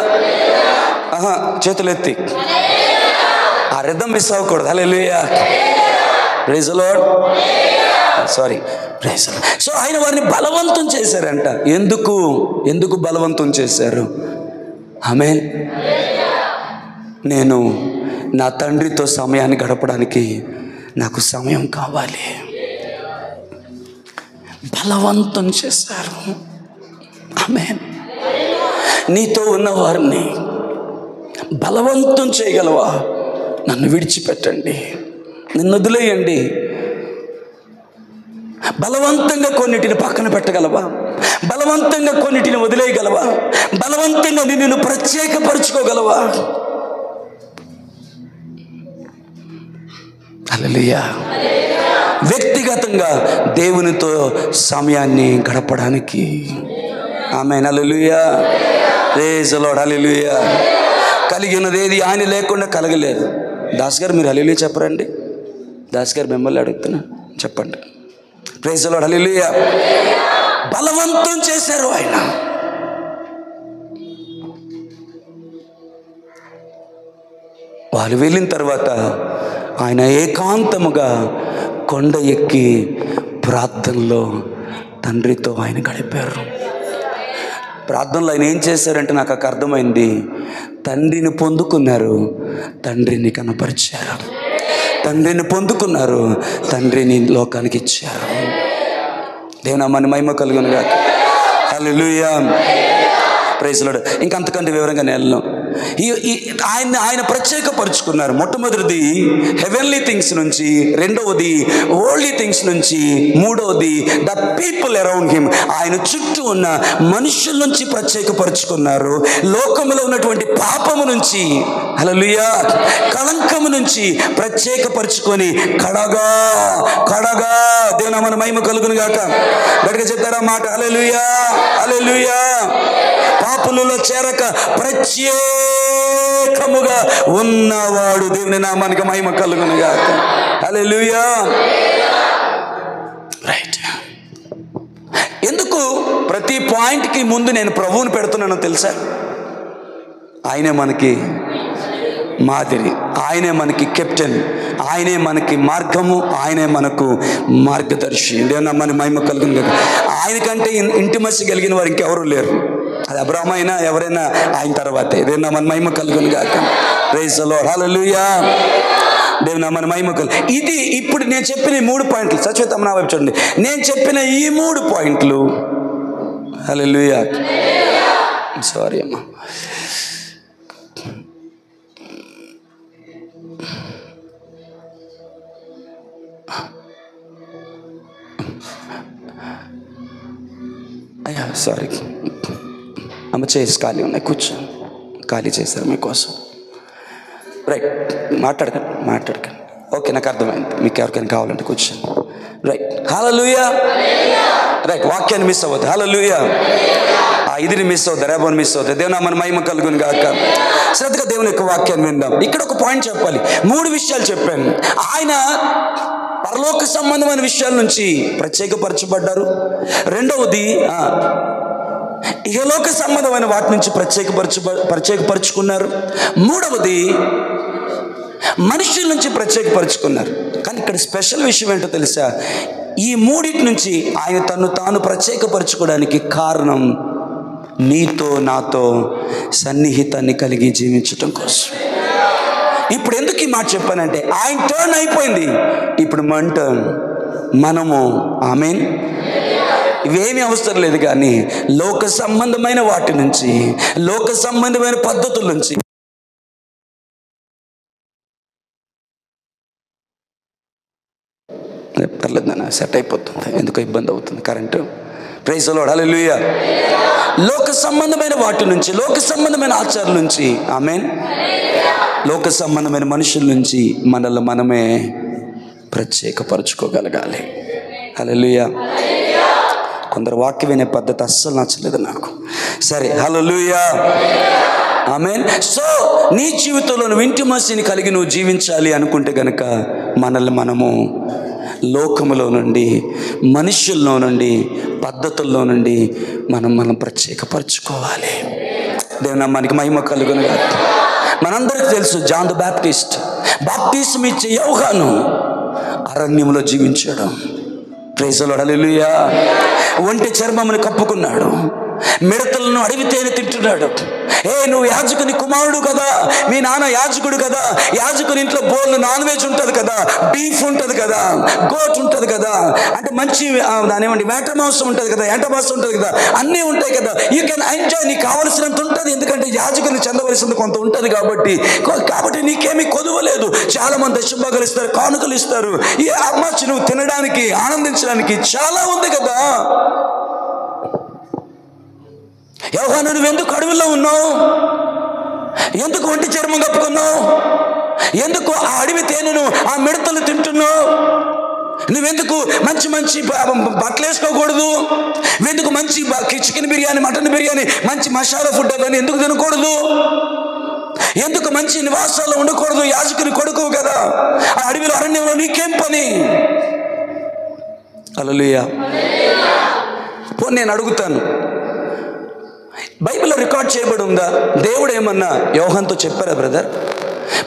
చేతులు ఎత్తి ఆ రిథం మిస్ అవ్వకూడదు. Hallelujah. Praise the lord. Sorry. Praise the lord. So ఆయన వారిని బలవంతం చేశారంట. ఎందుకు బలవంతం చేశారు? ఆమేన్. నేను నా తండ్రితో సమయాన్ని గడపడానికి నాకు సమయం కావాలి. బలవంతం చేశారు. ఆమేన్. నీతో ఉన్న వారిని బలవంతం చేయగలవా? నన్ను విడిచిపెట్టండి, నిన్ను వదిలేయండి. బలవంతంగా కొన్నిటిని పక్కన పెట్టగలవా? బలవంతంగా కొన్నిటిని వదిలేయగలవా? బలవంతంగా నిన్ను ప్రత్యేకపరచుకోగలవా? హల్లెలూయా. వ్యక్తిగతంగా దేవునితో సమయాన్ని గడపడానికి. Amen. Hallelujah. Praise the lord. Hallelujah. కలిగి ఉన్నది ఏది ఆయన లేకుండా కలగలేదు. దాస్ గారు మీరు హల్లెలూయా చెప్పరండి. దాస్ గారు మిమ్మల్ని అడుగుతున్నా, చెప్పండి. Praise the lord. హల్లెలూయా. బలవంతం చేశారు ఆయన. వాళ్ళు వెళ్ళిన తర్వాత ఆయన ఏకాంతముగా కొండ ఎక్కి ప్రార్థనలో తండ్రితో ఆయన గడిపారు. ప్రార్థనలో ఆయన ఏం చేశారంటే నాకు అర్థమైంది. తండ్రిని పొందుకున్నారు, తండ్రిని కనపరిచారు. తండ్రిని పొందుకున్నారు, తండ్రిని లోకానికి ఇచ్చారు. దేవుని నామానికి మహిమ కలుగును గాక. హల్లెలూయా. Praise the lord. ఇంకంతకంటే వివరంగా నేను ఆయన ప్రత్యేకపరుచుకున్నారు. మొట్టమొదటిది హెవెన్లీ థింగ్స్ నుంచి, రెండవది వరల్డ్లీ థింగ్స్ నుంచి, మూడవది ద పీపుల్ అరౌండ్ హిమ్, ఆయన చుట్టూ ఉన్న మనుషుల నుంచి ప్రత్యేకపరుచుకున్నారు. లోకములో ఉన్నటువంటి పాపము నుంచి, హల్లెలూయా, కళంకము నుంచి ప్రత్యేకపరుచుకొని కడగా దేవుని నామమున మహిమ కలుగును గాక. గట్టిగా చెప్తారా మాట? హల్లెలూయా, హల్లెలూయా. పాపులలో చేరక ప్రత్యేకముగా ఉన్నవాడు, దేవుని నామానికి మహిమ కలుగును గాక. హల్లెలూయా. రైట్. ఎందుకు ప్రతి పాయింట్కి ముందు నేను ప్రభువుని పెడుతున్నానో తెలుసా? ఆయనే మనకి మాదిరి, ఆయనే మనకి కెప్టెన్, ఆయనే మనకి మార్గము, ఆయనే మనకు మార్గదర్శి. దేవుని మన మహిమ కలుగును కదా. ఆయనకంటే ఇంటిమసి కలిగిన వారు ఇంకెవరూ లేరు. అది అబ్రహాము అయినా ఎవరైనా ఆయన తర్వాతే. దేవుని మన మహిమ కలుగును గాక. Praise the lord. హల్లెలూయా. దేవుని మన మహిమ కలుగు. ఇది ఇప్పుడు నేను చెప్పిన ఈ 3 పాయింట్లు, సత్యవేత్తమ్మ నా వైపు చూడండి. నేను చెప్పిన ఈ 3 పాయింట్లు, హల్లెలూయా, సారీ అమ్మా, అయ్యా సారీ అమ్మ, చేసి ఖాళీ ఉన్నాయి, కూర్చో, ఖాళీ చేశారు మీకోసం. రైట్, మాట్లాడకండి. ఓకే, నాకు అర్థమైంది. మీకు ఎవరికైనా కావాలంటే కూర్చోండి. రైట్. హల్లెలూయా. రైట్, వాక్యాన్ని మిస్ అవ్వద్దు. హల్లెలూయా. ఇదిని మిస్ అవుతుంది, రేపని మిస్ అవుతుంది. దేవుని మన మహిమ కలుగును గాక. శ్రద్ధగా దేవుని యొక్క వాక్యాన్ని విందాం. ఇక్కడ ఒక పాయింట్ చెప్పాలి. 3 విషయాలు చెప్పాను. ఆయన పరలోక సంబంధమైన విషయాల నుంచి ప్రత్యేకపరచబడ్డారు. రెండవది ఇహలోక సంబంధమైన వాటి నుంచి ప్రత్యేకపరచుకున్నారు. మూడవది మనుషుల నుంచి ప్రత్యేకపరచుకున్నారు. కానీ ఇక్కడ స్పెషల్ విషయం ఏంటో తెలుసా? ఈ 3 నుంచి ఆయన తను తాను ప్రత్యేకపరచుకోవడానికి కారణం నీతో నాతో సన్నిహితాన్ని కలిగి జీవించటం కోసం. ఇప్పుడు ఎందుకు ఈ మాట చెప్పానంటే, ఆయన టర్న్ అయిపోయింది, ఇప్పుడు మన టర్న్. మనము ఆమేన్, ఇవేమీ అవసరం లేదు. కానీ లోక సంబంధమైన వాటి నుంచి, లోక సంబంధమైన పద్ధతుల నుంచి పర్లేదు నాన్న, సెట్ అయిపోతుంది. ఎందుకో ఇబ్బంది అవుతుంది current. Praise the lord. Hallelujah. లోక సంబంధమైన వాటి నుంచి, లోక సంబంధమైన ఆచారాల నుంచి, ఆమేన్, లోక సంబంధమైన మనుషుల నుంచి మనల్ని మనమే ప్రత్యేకపరచుకోగలగాలి. హల్లెలూయా. కొందరు వాక్యం వినే పద్ధతి అస్సలు నచ్చలేదు నాకు. సరే, హల్లెలూయా, ఆమేన్. సో నీ జీవితంలో నువ్వు ఇంటిమసీని కలిగి నువ్వు జీవించాలి అనుకుంటే గనక మనల్ని మనము లోకములో నుండి, మనుషుల్లో నుండి, పద్ధతుల్లో నుండి మనం ప్రత్యేకపరచుకోవాలి. దేవుని నామానికి మహిమ కలుగును గాక. మనందరికీ తెలుసు, జాన్ ద బాప్టిస్ట్ బాప్టిజం ఇచ్చే యోహాను అరణ్యంలో జీవించాడు. Praise the lord. హల్లెలూయా. ఒంటి చర్మమును కప్పుకున్నాడు, మిడతలను అడవి తేనె తింటున్నాడు. నువ్వు యాజకుని కుమారుడు కదా, మీ నాన్న యాజకుడు కదా, యాజకుని ఇంట్లో బోర్లు నాన్ వెజ్ ఉంటుంది కదా, బీఫ్ ఉంటుంది కదా, గోట్ ఉంటుంది కదా, అంటే మంచి దాని ఏమంటే వేట మాంసం ఉంటుంది కదా, ఎంట మాంసం ఉంటుంది కదా, అన్నీ ఉంటాయి కదా. యూ కెన్ ఎంజాయ్, నీకు కావలసినంత ఉంటుంది. ఎందుకంటే యాజకుని చెందవలసింది కొంత ఉంటుంది కాబట్టి నీకేమీ కొదువలేదు. చాలా మంది దశభాగాలు ఇస్తారు, కానుకలు ఇస్తారు. ఈ అమ్మాచి నువ్వు తినడానికి, ఆనందించడానికి చాలా ఉంది కదా. యోహాను, నువ్వెందుకు అడవిలో ఉన్నావు? ఎందుకు ఒంటి చర్మం కప్పుకున్నావు? ఎందుకు ఆ అడవి తేనెను, ఆ మిడతలు తింటున్నావు? నువ్వెందుకు మంచి మంచి బట్టలు వేసుకోకూడదు? నువ్వెందుకు మంచి చికెన్ బిర్యానీ, మటన్ బిర్యానీ, మంచి మసాలా ఫుడ్ అవన్నీ ఎందుకు తినకూడదు? ఎందుకు మంచి నివాసాల్లో ఉండకూడదు? యాజకుని కొడుకు కదా, ఆ అడవిలో అరణ్యంలో నీకేం పని? హల్లెలూయా. పోనీ నేను అడుగుతాను, బైబిల్లో రికార్డ్ చేయబడి ఉందా? దేవుడు ఏమన్నా యోహానుతో చెప్పారా బ్రదర్?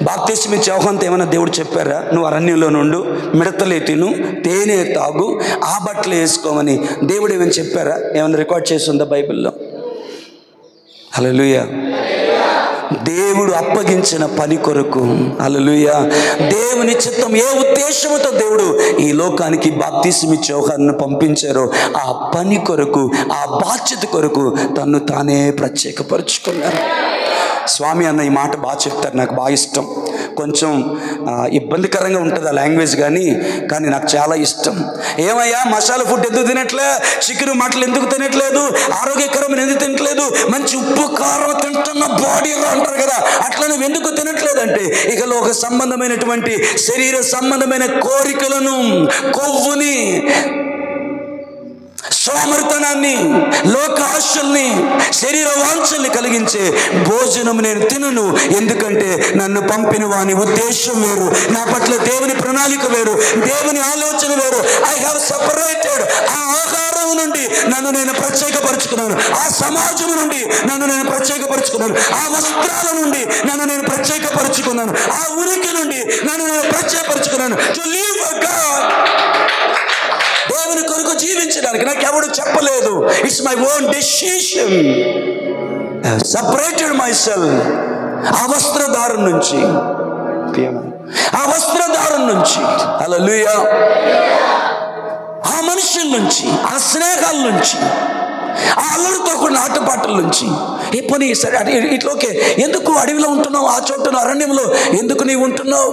బాప్తిస్మం ఇచ్చే యోహానుతో ఏమన్నా దేవుడు చెప్పారా? నువ్వు అరణ్యంలో నుండు, మిడతలే తిను, తేనె తాగు, ఆ బట్టలు వేసుకోమని దేవుడు ఏమైనా చెప్పారా? ఏమైనా రికార్డ్ చేసి ఉందా బైబిల్లో? హల్లెలూయా. దేవుడు అప్పగించిన పని కొరకు, హల్లెలూయా, దేవుని చిత్తం, ఏ ఉద్దేశంతో దేవుడు ఈ లోకానికి బాప్తిస్మం ఇచ్చే యోహానును పంపించారో ఆ పని కొరకు, ఆ బాధ్యత కొరకు తను తానే ప్రత్యేకపరుచుకున్నారు. స్వామి అన్న ఈ మాట బాగా చెప్తారు, నాకు బాగా ఇష్టం. కొంచెం ఇబ్బందికరంగా ఉంటుంది ఆ లాంగ్వేజ్ కానీ నాకు చాలా ఇష్టం. ఏమయ్యా మసాలా ఫుడ్ ఎందుకు తినట్లే, చికెన్ మటన్ ఎందుకు తినట్లేదు, ఆరోగ్యకరమైన ఎందుకు తినట్లేదు, మంచి ఉప్పు కారం తింటున్న బాడీ అంటారు కదా, అట్లా నువ్వు ఎందుకు తినట్లేదంటే ఇక లోక సంబంధమైనటువంటి శరీర సంబంధమైన కోరికలను, కొవ్వుని, సోమరితనాన్ని, లోక ఆశల్ని, శరీర వాంఛల్ని కలిగించే భోజనం నేను తినను. ఎందుకంటే నన్ను పంపిన వాని ఉద్దేశం వేరు, నా పట్ల దేవుని ప్రణాళిక వేరు, దేవుని ఆలోచన వేరు. I have separated. ఆ ఆహారం నుండి నన్ను నేను ప్రత్యేకపరుచుకున్నాను, ఆ సమాజం నుండి నన్ను నేను ప్రత్యేకపరుచుకున్నాను, ఆ వస్త్రాల నుండి నన్ను నేను ప్రత్యేకపరుచుకున్నాను, ఆ ఉనికి నుండి నన్ను నేను ప్రత్యేకపరుచుకున్నాను. టు లివ్ ఫర్ గాడ్, దేవుని కొరకు జీవించడానికి నాకు ఎవడు చెప్పలేదు. It's my own decision. Separated my self. ఆ వస్త్రధారం నుంచి, హల్లెలూయా, ఆ మనుషుల నుంచి, ఆ స్నేహాల నుంచి, ఆ అల్లరితో కూడిన ఆటపాటల నుంచి, ఏ పని సరే ఇట్లోకే ఎందుకు అడవిలో ఉంటున్నావు, ఆ చోటును అరణ్యంలో ఎందుకు నీవు ఉంటున్నావు,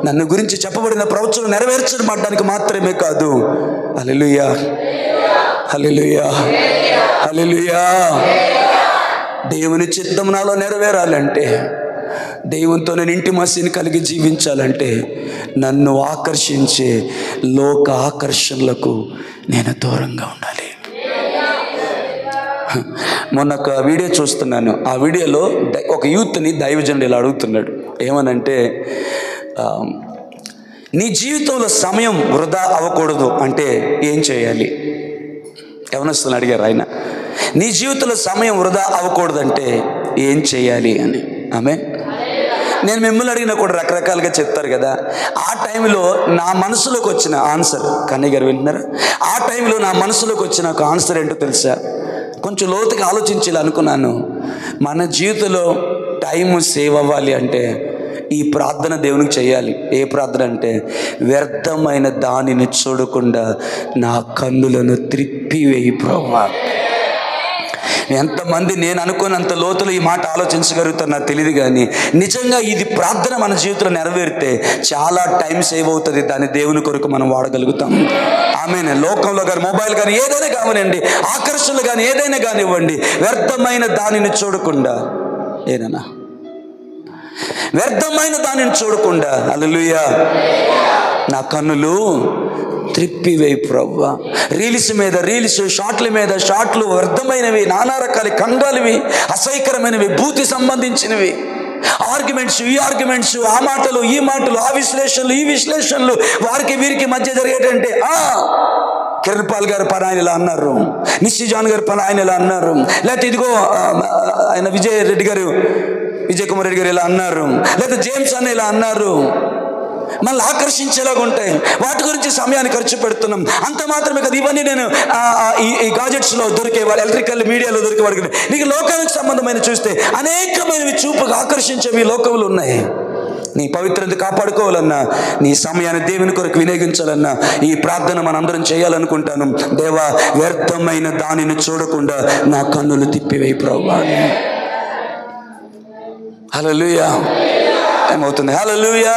నన్ను గురించి చెప్పబడిన ప్రవచనం నెరవేర్చబడడానికి మాత్రమే కాదు. హల్లెలూయా, హల్లెలూయా, హల్లెలూయా. దేవుని చిత్తం నాలో నెరవేరాలంటే, దేవునితో నేను ఇంటిమసీని కలిగి జీవించాలంటే, నన్ను ఆకర్షించే లోక ఆకర్షణలకు నేను దూరంగా ఉండాలి. మొన్న ఒక వీడియో చూస్తున్నాను. ఆ వీడియోలో ఒక యూత్ని దైవజనుడు ఇలా అడుగుతున్నాడు. ఏమనంటే, నీ జీవితంలో సమయం వృధా అవ్వకూడదు అంటే ఏం చేయాలి? యవనస్తులను అడిగారు ఆయన. నీ జీవితంలో సమయం వృధా అవ్వకూడదంటే ఏం చేయాలి అని. ఆమె నేను మిమ్మల్ని అడిగినా కూడా రకరకాలుగా చెప్తారు కదా. ఆ టైంలో నా మనసులోకి వచ్చిన ఆన్సర్, కన్నయ్య గారు వింటున్నారా? ఆ టైంలో నా మనసులోకి వచ్చిన ఒక ఆన్సర్ ఏంటో తెలుసా? కొంచెం లోతుగా ఆలోచించాలి అనుకున్నాను. మన జీవితంలో టైం సేవ్ అవ్వాలి అంటే ఈ ప్రార్థన దేవునికి చేయాలి. ఏ ప్రార్థన అంటే, వ్యర్థమైన దానిని చూడకుండా నా కన్నులను త్రిప్పివేయి ప్రభువా. ఎంతమంది నేను అనుకున్నంత లోతులో ఈ మాట ఆలోచించగలుగుతారు నాకు తెలియదు, కానీ నిజంగా ఇది ప్రార్థన మన జీవితంలో నెరవేరితే చాలా టైం సేవ్ అవుతుంది. దాన్ని దేవుని కొరకు మనం వాడగలుగుతాం. ఆమేన్. లోకంలో కానీ, మొబైల్ కానీ, ఏదైనా కావనండి, ఆకర్షణలు కానీ ఏదైనా కానివ్వండి, వ్యర్థమైన దానిని చూడకుండా, ఏదైనా వ్యర్థమైన దానిని చూడకుండా, హల్లెలూయా, నా కన్నులు త్రిప్పివేయి ప్రభువా. రీల్స్ మీద రీల్స్, షార్ట్ల మీద షార్ట్లు, వ్యర్థమైనవి, నానా రకాల కంగాలివి, అసహ్యకరమైనవి, భూతి సంబంధించినవి, ఆర్గ్యుమెంట్స్, ఈ ఆర్గ్యుమెంట్స్, ఆ మాటలు ఈ మాటలు, ఆ విశ్లేషణలు ఈ విశ్లేషణలు, వారికి వీరికి మధ్య జరిగేటంటే, కిరణ్ పాల్ గారు పని ఆయన ఇలా అన్నారు, నిశ్చి జాన్ గారు పని ఆయన ఇలా అన్నారు, లేకపోతే ఇదిగో ఆయన విజయ్ కుమార్ రెడ్డి గారు ఇలా అన్నారు, లేదా జేమ్స్ అన్న ఇలా అన్నారు. మనల్ని ఆకర్షించేలాగా ఉంటాయి. వాటి గురించి సమయాన్ని ఖర్చు పెడుతున్నాం. అంత మాత్రమే కదా, ఇవన్నీ నేను ఈ గాజెట్స్లో దొరికేవాడు, ఎలక్ట్రికల్ మీడియాలో దొరికేవాడు. నీకు లోకానికి సంబంధమైన చూస్తే అనేకమైనవి చూపుగా ఆకర్షించేవి లోకములు ఉన్నాయి. నీ పవిత్రత కాపాడుకోవాలన్నా, నీ సమయాన్ని దేవుని కొరకు వినియోగించాలన్నా ఈ ప్రార్థన మనందరం చేయాలనుకుంటాను. దేవా, వ్యర్థమైన దానిని చూడకుండా నా కన్నులు తిప్పివేయి ప్రభువా. హల్లెలూయా. ఏమవుతుంది? హల్లెలూయా.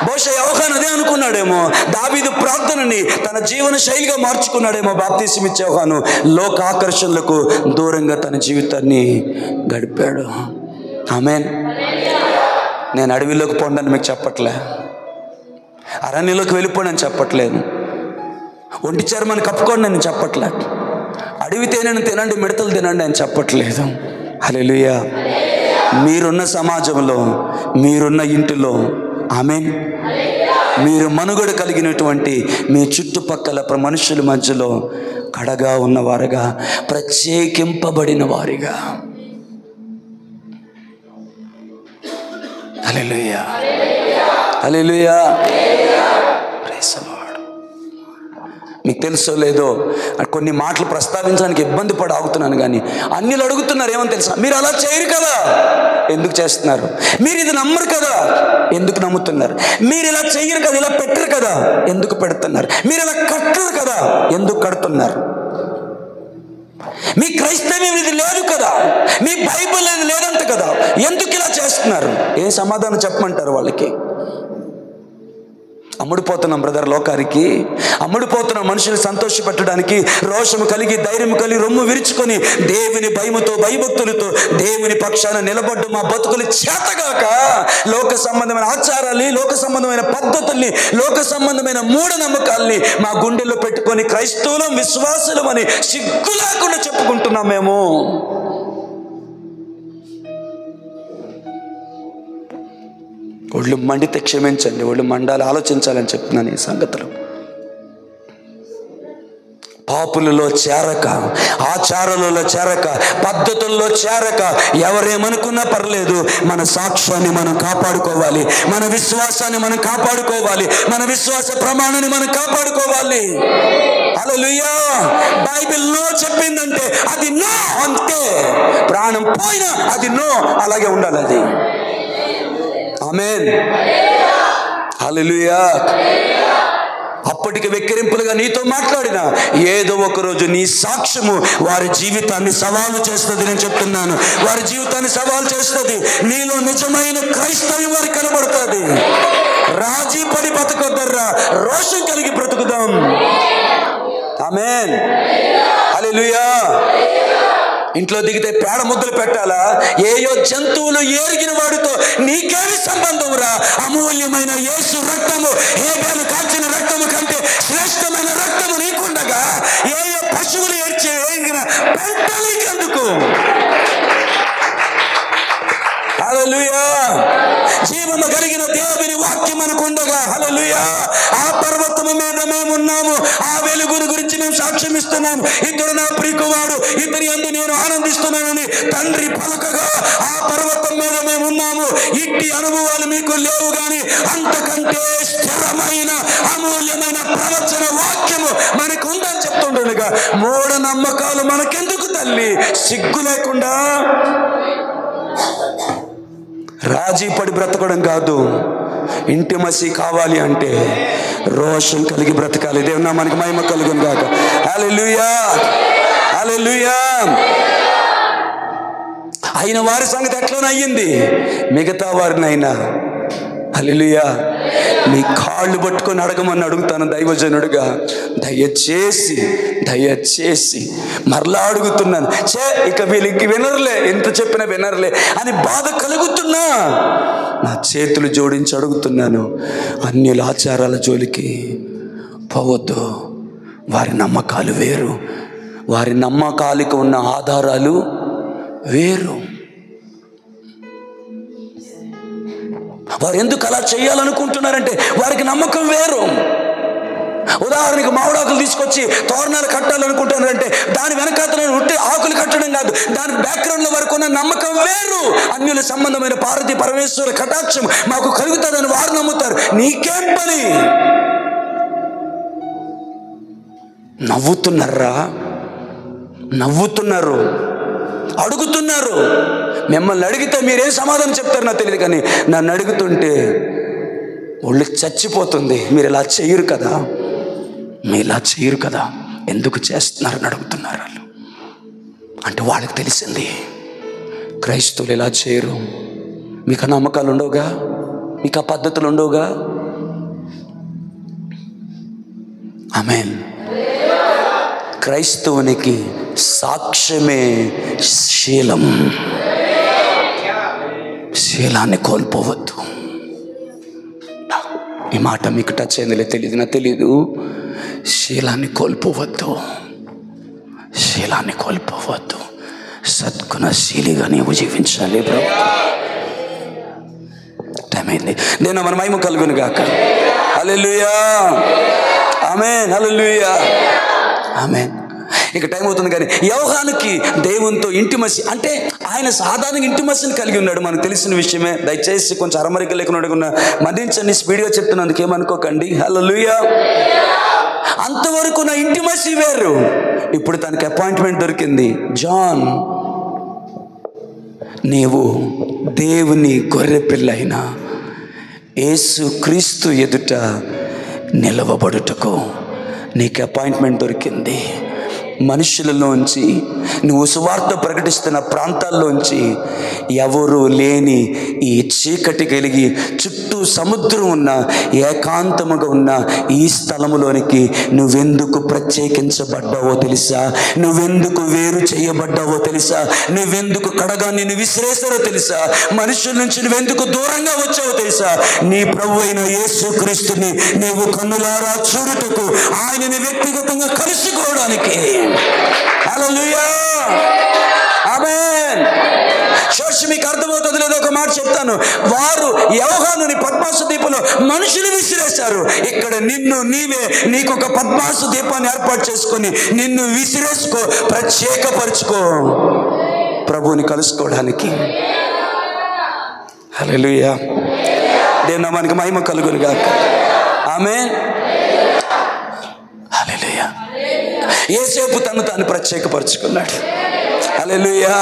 బహుశా యోహాను అదే అనుకున్నాడేమో. దావీదు ప్రార్థనని తన జీవన శైలిగా మార్చుకున్నాడేమో. బాప్తిసం ఇచ్చే యోహాను లోక ఆకర్షణలకు దూరంగా తన జీవితాన్ని గడిపాడు. ఆమేన్. నేను అడవిలోకి పోండని మీకు చెప్పట్లే, అరణ్యంలోకి వెళ్ళిపోండి అని చెప్పట్లేదు, ఒంటి చర్మాన్ని కప్పుకోండి అని చెప్పట్లే, అడవి తేనెను తినండి, మిడతలు తినండి అని చెప్పట్లేదు. హల్లెలూయా. మీరున్న సమాజంలో, మీరున్న ఇంటిలో, ఆమేన్, మీరు మనుగడ కలిగినటువంటి మీ చుట్టుపక్కల మనుషుల మధ్యలో కడగా ఉన్నవారుగా, ప్రత్యేకింపబడిన వారిగా. Hallelujah, hallelujah. Praise the lord. మీకు తెలుసో లేదో కొన్ని మాటలు ప్రస్తావించడానికి ఇబ్బంది పడి ఆగుతున్నాను, కానీ అన్యులు అడుగుతున్నారు ఏమని తెలుసా? మీరు అలా చేయరు కదా, ఎందుకు చేస్తున్నారు? మీరు ఇది నమ్మరు కదా, ఎందుకు నమ్ముతున్నారు? మీరు ఇలా చెయ్యరు కదా, ఇలా పెట్టరు కదా, ఎందుకు పెడుతున్నారు? మీరు ఇలా కట్టరు కదా, ఎందుకు కడుతున్నారు? మీ క్రైస్తవ్యం ఇది లేదు కదా, మీ బైబిల్ ఇది లేదంట కదా, ఎందుకు ఇలా చేస్తున్నారు? ఏం సమాధానం చెప్పమంటారు వాళ్ళకి? అమ్ముడిపోతున్నాం బ్రదర్ లోకానికి, అమ్ముడిపోతున్న మనుషులు సంతోషపెట్టడానికి, రోషము కలిగి ధైర్యం కలిగి రొమ్ము విరుచుకొని దేవుని భయముతో భయభక్తులతో దేవుని పక్షాన నిలబడ్డు మా బతుకులు చేతగాక లోక సంబంధమైన ఆచారాల్ని, లోక సంబంధమైన పద్ధతుల్ని, లోక సంబంధమైన మూఢనమ్మకాల్ని మా గుండెల్లో పెట్టుకొని క్రైస్తవులం విశ్వాసులం అని సిగ్గు లేకుండా చెప్పుకుంటున్నాం మేము. ఒళ్ళు మండితే క్షమించండి, ఒళ్ళు మండాలి, ఆలోచించాలని చెప్తున్నాను ఈ సంగతులు. పాపులలో చేరక, ఆచారాలలో చేరక, పద్ధతుల్లో చేరక, ఎవరేమనుకున్నా పర్లేదు, మన సాక్ష్యాన్ని మనం కాపాడుకోవాలి, మన విశ్వాసాన్ని మనం కాపాడుకోవాలి, మన విశ్వాస ప్రమాణాన్ని మనం కాపాడుకోవాలి. హల్లెలూయా. బైబిల్ నో చెప్పిందంటే అది నో అంతే, ప్రాణం పోయినా అది నో, అలాగే ఉండాలి అది. ఆమేన్. హల్లెలూయా. అప్పటికి వెక్కిరింపులుగా నీతో మాట్లాడిన ఏదో ఒకరోజు నీ సాక్ష్యము వారి జీవితాన్ని సవాలు చేస్తుంది. నేను చెప్తున్నాను, వారి జీవితాన్ని సవాలు చేస్తుంది. నీలో నిజమైన క్రైస్తవ్యం వారికి కనబడుతుంది. రాజీ పడి బ్రతకొద్దర్రా, రోషం కలిగి బ్రతుకుదాం. ఆమేన్. హల్లెలూయా. ఇంట్లో దిగితే పేడ ముద్దలు పెట్టాలా? ఏయో జంతువులు ఏరిగిన వాడితో నీకేమి సంబంధం రా? అమూల్యమైన యేసు రక్తము, హేబెలు కాల్చిన రక్తము కంటే శ్రేష్టమైన రక్తము నీకుండగా ఏయో పశువులు ఏరిగిన పెంటలికెందుకు? హల్లెలూయా. జీవము కలిగిన దేవుని వాక్యం మనకుండగా, హల్లెలూయా, ఆ పర్వతము మీద మేమున్నాము, ఆ వెలుగుని గురించి మేము సాక్ష్యం ఇస్తున్నాము. ఇతడు నా ప్రియకుమారుడు, ఇతని యందు నేను ఆనందిస్తున్నానని తండ్రి పలకగా ఆ పర్వతం మీద మేమున్నాము. ఇట్టి అనుభవాలు మీకు లేవు గాని అంతకంటే స్థిరమైన అమూల్యమైన ప్రవచన వాక్యము మనకు ఉందని చెప్తుండగా, మూఢ నమ్మకాలు మనకెందుకు తల్లి? సిగ్గు లేకుండా రాజీ పడి బ్రతకడం కాదు. ఇంటిమసీ కావాలి అంటే రోషం కలిగి బ్రతకాలి. దేవుని నామానికి మహిమ కలుగును గాక. హల్లెలూయా. హల్లెలూయా. అయిన వారి సంగతి ఎట్లనయ్యింది, మిగతా వారినైనా హల్లెలూయా మీ కాళ్ళు పట్టుకొని అడగమని అడుగుతాను దైవజనుడుగా. దయచేసి మరలా అడుగుతున్నాను. ఇక వీళ్ళకి వినరులే, ఎంత చెప్పినా వినరులే అని బాధ కలుగుతున్నా నా చేతులు జోడించి అడుగుతున్నాను, అన్యుల ఆచారాల జోలికి పోవద్దు. వారి నమ్మకాలు వేరు, వారి నమ్మకాలకు ఉన్న ఆధారాలు వేరు. వారు ఎందుకు అలా చేయాలనుకుంటున్నారంటే వారికి నమ్మకం వేరు. ఉదాహరణకు మామిడాకులు తీసుకొచ్చి తోరణాలు కట్టాలనుకుంటున్నారంటే దాని వెనకాతల ఉంటే ఆకులు కట్టడం కాదు, దాని బ్యాక్గ్రౌండ్లో వరకు ఉన్న నమ్మకం వేరు. అన్యుల సంబంధమైన పార్వతీ పరమేశ్వర కటాక్షం మాకు కలుగుతుందని వారు నమ్ముతారు. నీకేం పని? నవ్వుతున్నారు, అడుగుతున్నారు. మిమ్మల్ని అడిగితే మీరేం సమాధానం చెప్తారు నాకు తెలియదు, కానీ నన్ను అడుగుతుంటే ఒళ్ళు చచ్చిపోతుంది. మీరు ఇలా చేయరు కదా, ఎందుకు చేస్తున్నారని అడుగుతున్నారు వాళ్ళు. అంటే వాళ్ళకి తెలిసింది క్రైస్తవులు ఇలా చేయరు. మీకు ఆ నమ్మకాలు ఉండవుగా, మీకు ఆ పద్ధతులు ఉండవుగా. ఆమేన్. క్రైస్తవునికి సాక్ష్యమే శీలం. శీలాన్ని కోల్పోవద్దు. ఈ మాట మీకు టచ్ అయిందిలే తెలియదు, నాకు తెలీదు. శీలాన్ని కోల్పోవద్దు. సద్గుణశీలిగా నీవు జీవించాలి. ప్రభు టైం అయింది. నేను మన మహిమ కలుగును గాక. హల్లెలూయా. ఆమేన్. హల్లెలూయా. ఆమేన్. ఇక టైం అవుతుంది. కానీ యోహానుకి దేవునితో ఇంటిమసి అంటే ఆయన సాధారణంగా ఇంటిమసిని కలిగి ఉన్నాడు, మనకు తెలిసిన విషయమే. దయచేసి కొంచెం అరమరిక లేకుండా మదించండి, స్పీడ్గా చెప్తున్నందుకు ఏమనుకోకండి. హల్లెలూయా. అంతవరకు నా ఇంటిమసి వేరు. ఇప్పుడు తనకి అపాయింట్మెంట్ దొరికింది. జాన్, నీవు దేవుని గొర్రె పిల్లైన యేసు క్రీస్తు ఎదుట నిలవబడుటకు నీకు అపాయింట్మెంట్ దొరికింది. మనుషులలోంచి, నువ్వు సువార్త ప్రకటిస్తున్న ప్రాంతాల్లోంచి ఎవరు లేని ఈ చీకటి కలిగి చుట్టూ సముద్రం ఉన్న ఏకాంతముగా ఉన్న ఈ స్థలములోనికి నువ్వెందుకు ప్రత్యేకించబడ్డావో తెలుసా? నువ్వెందుకు వేరు చేయబడ్డావో తెలుసా? నువ్వెందుకు కడగాన్ని నువ్వు విసిరేసారో తెలుసా? మనుషుల నుంచి నువ్వెందుకు దూరంగా వచ్చావో తెలుసా? నీ ప్రభు అయిన యేసుక్రీస్తుని నీవు కన్నులారా చూడుటకు, ఆయనని వ్యక్తిగతంగా కలుసుకోవడానికి. హల్లెలూయా, ఆమేన్. చర్చ్ మీకు అర్థమవుతుంది లేదో ఒక మాట చెప్తాను. వారు యోహానుని పద్మాసు దీపంలో మనుషులు విసిరేశారు. ఇక్కడ నిన్ను నీవే నీకు ఒక పద్మాసు దీపాన్ని ఏర్పాటు చేసుకొని నిన్ను విసిరేసుకో, ప్రత్యేకపరుచుకో ప్రభువుని కలుసుకోవడానికి. హల్లెలూయా, దేవుని నామానికి మహిమ కలుగును గాక. ఆమేన్. హల్లెలూయా. యేసేపు తను తాను ప్రత్యేకపరుచుకున్నాడు. హల్లెలూయా.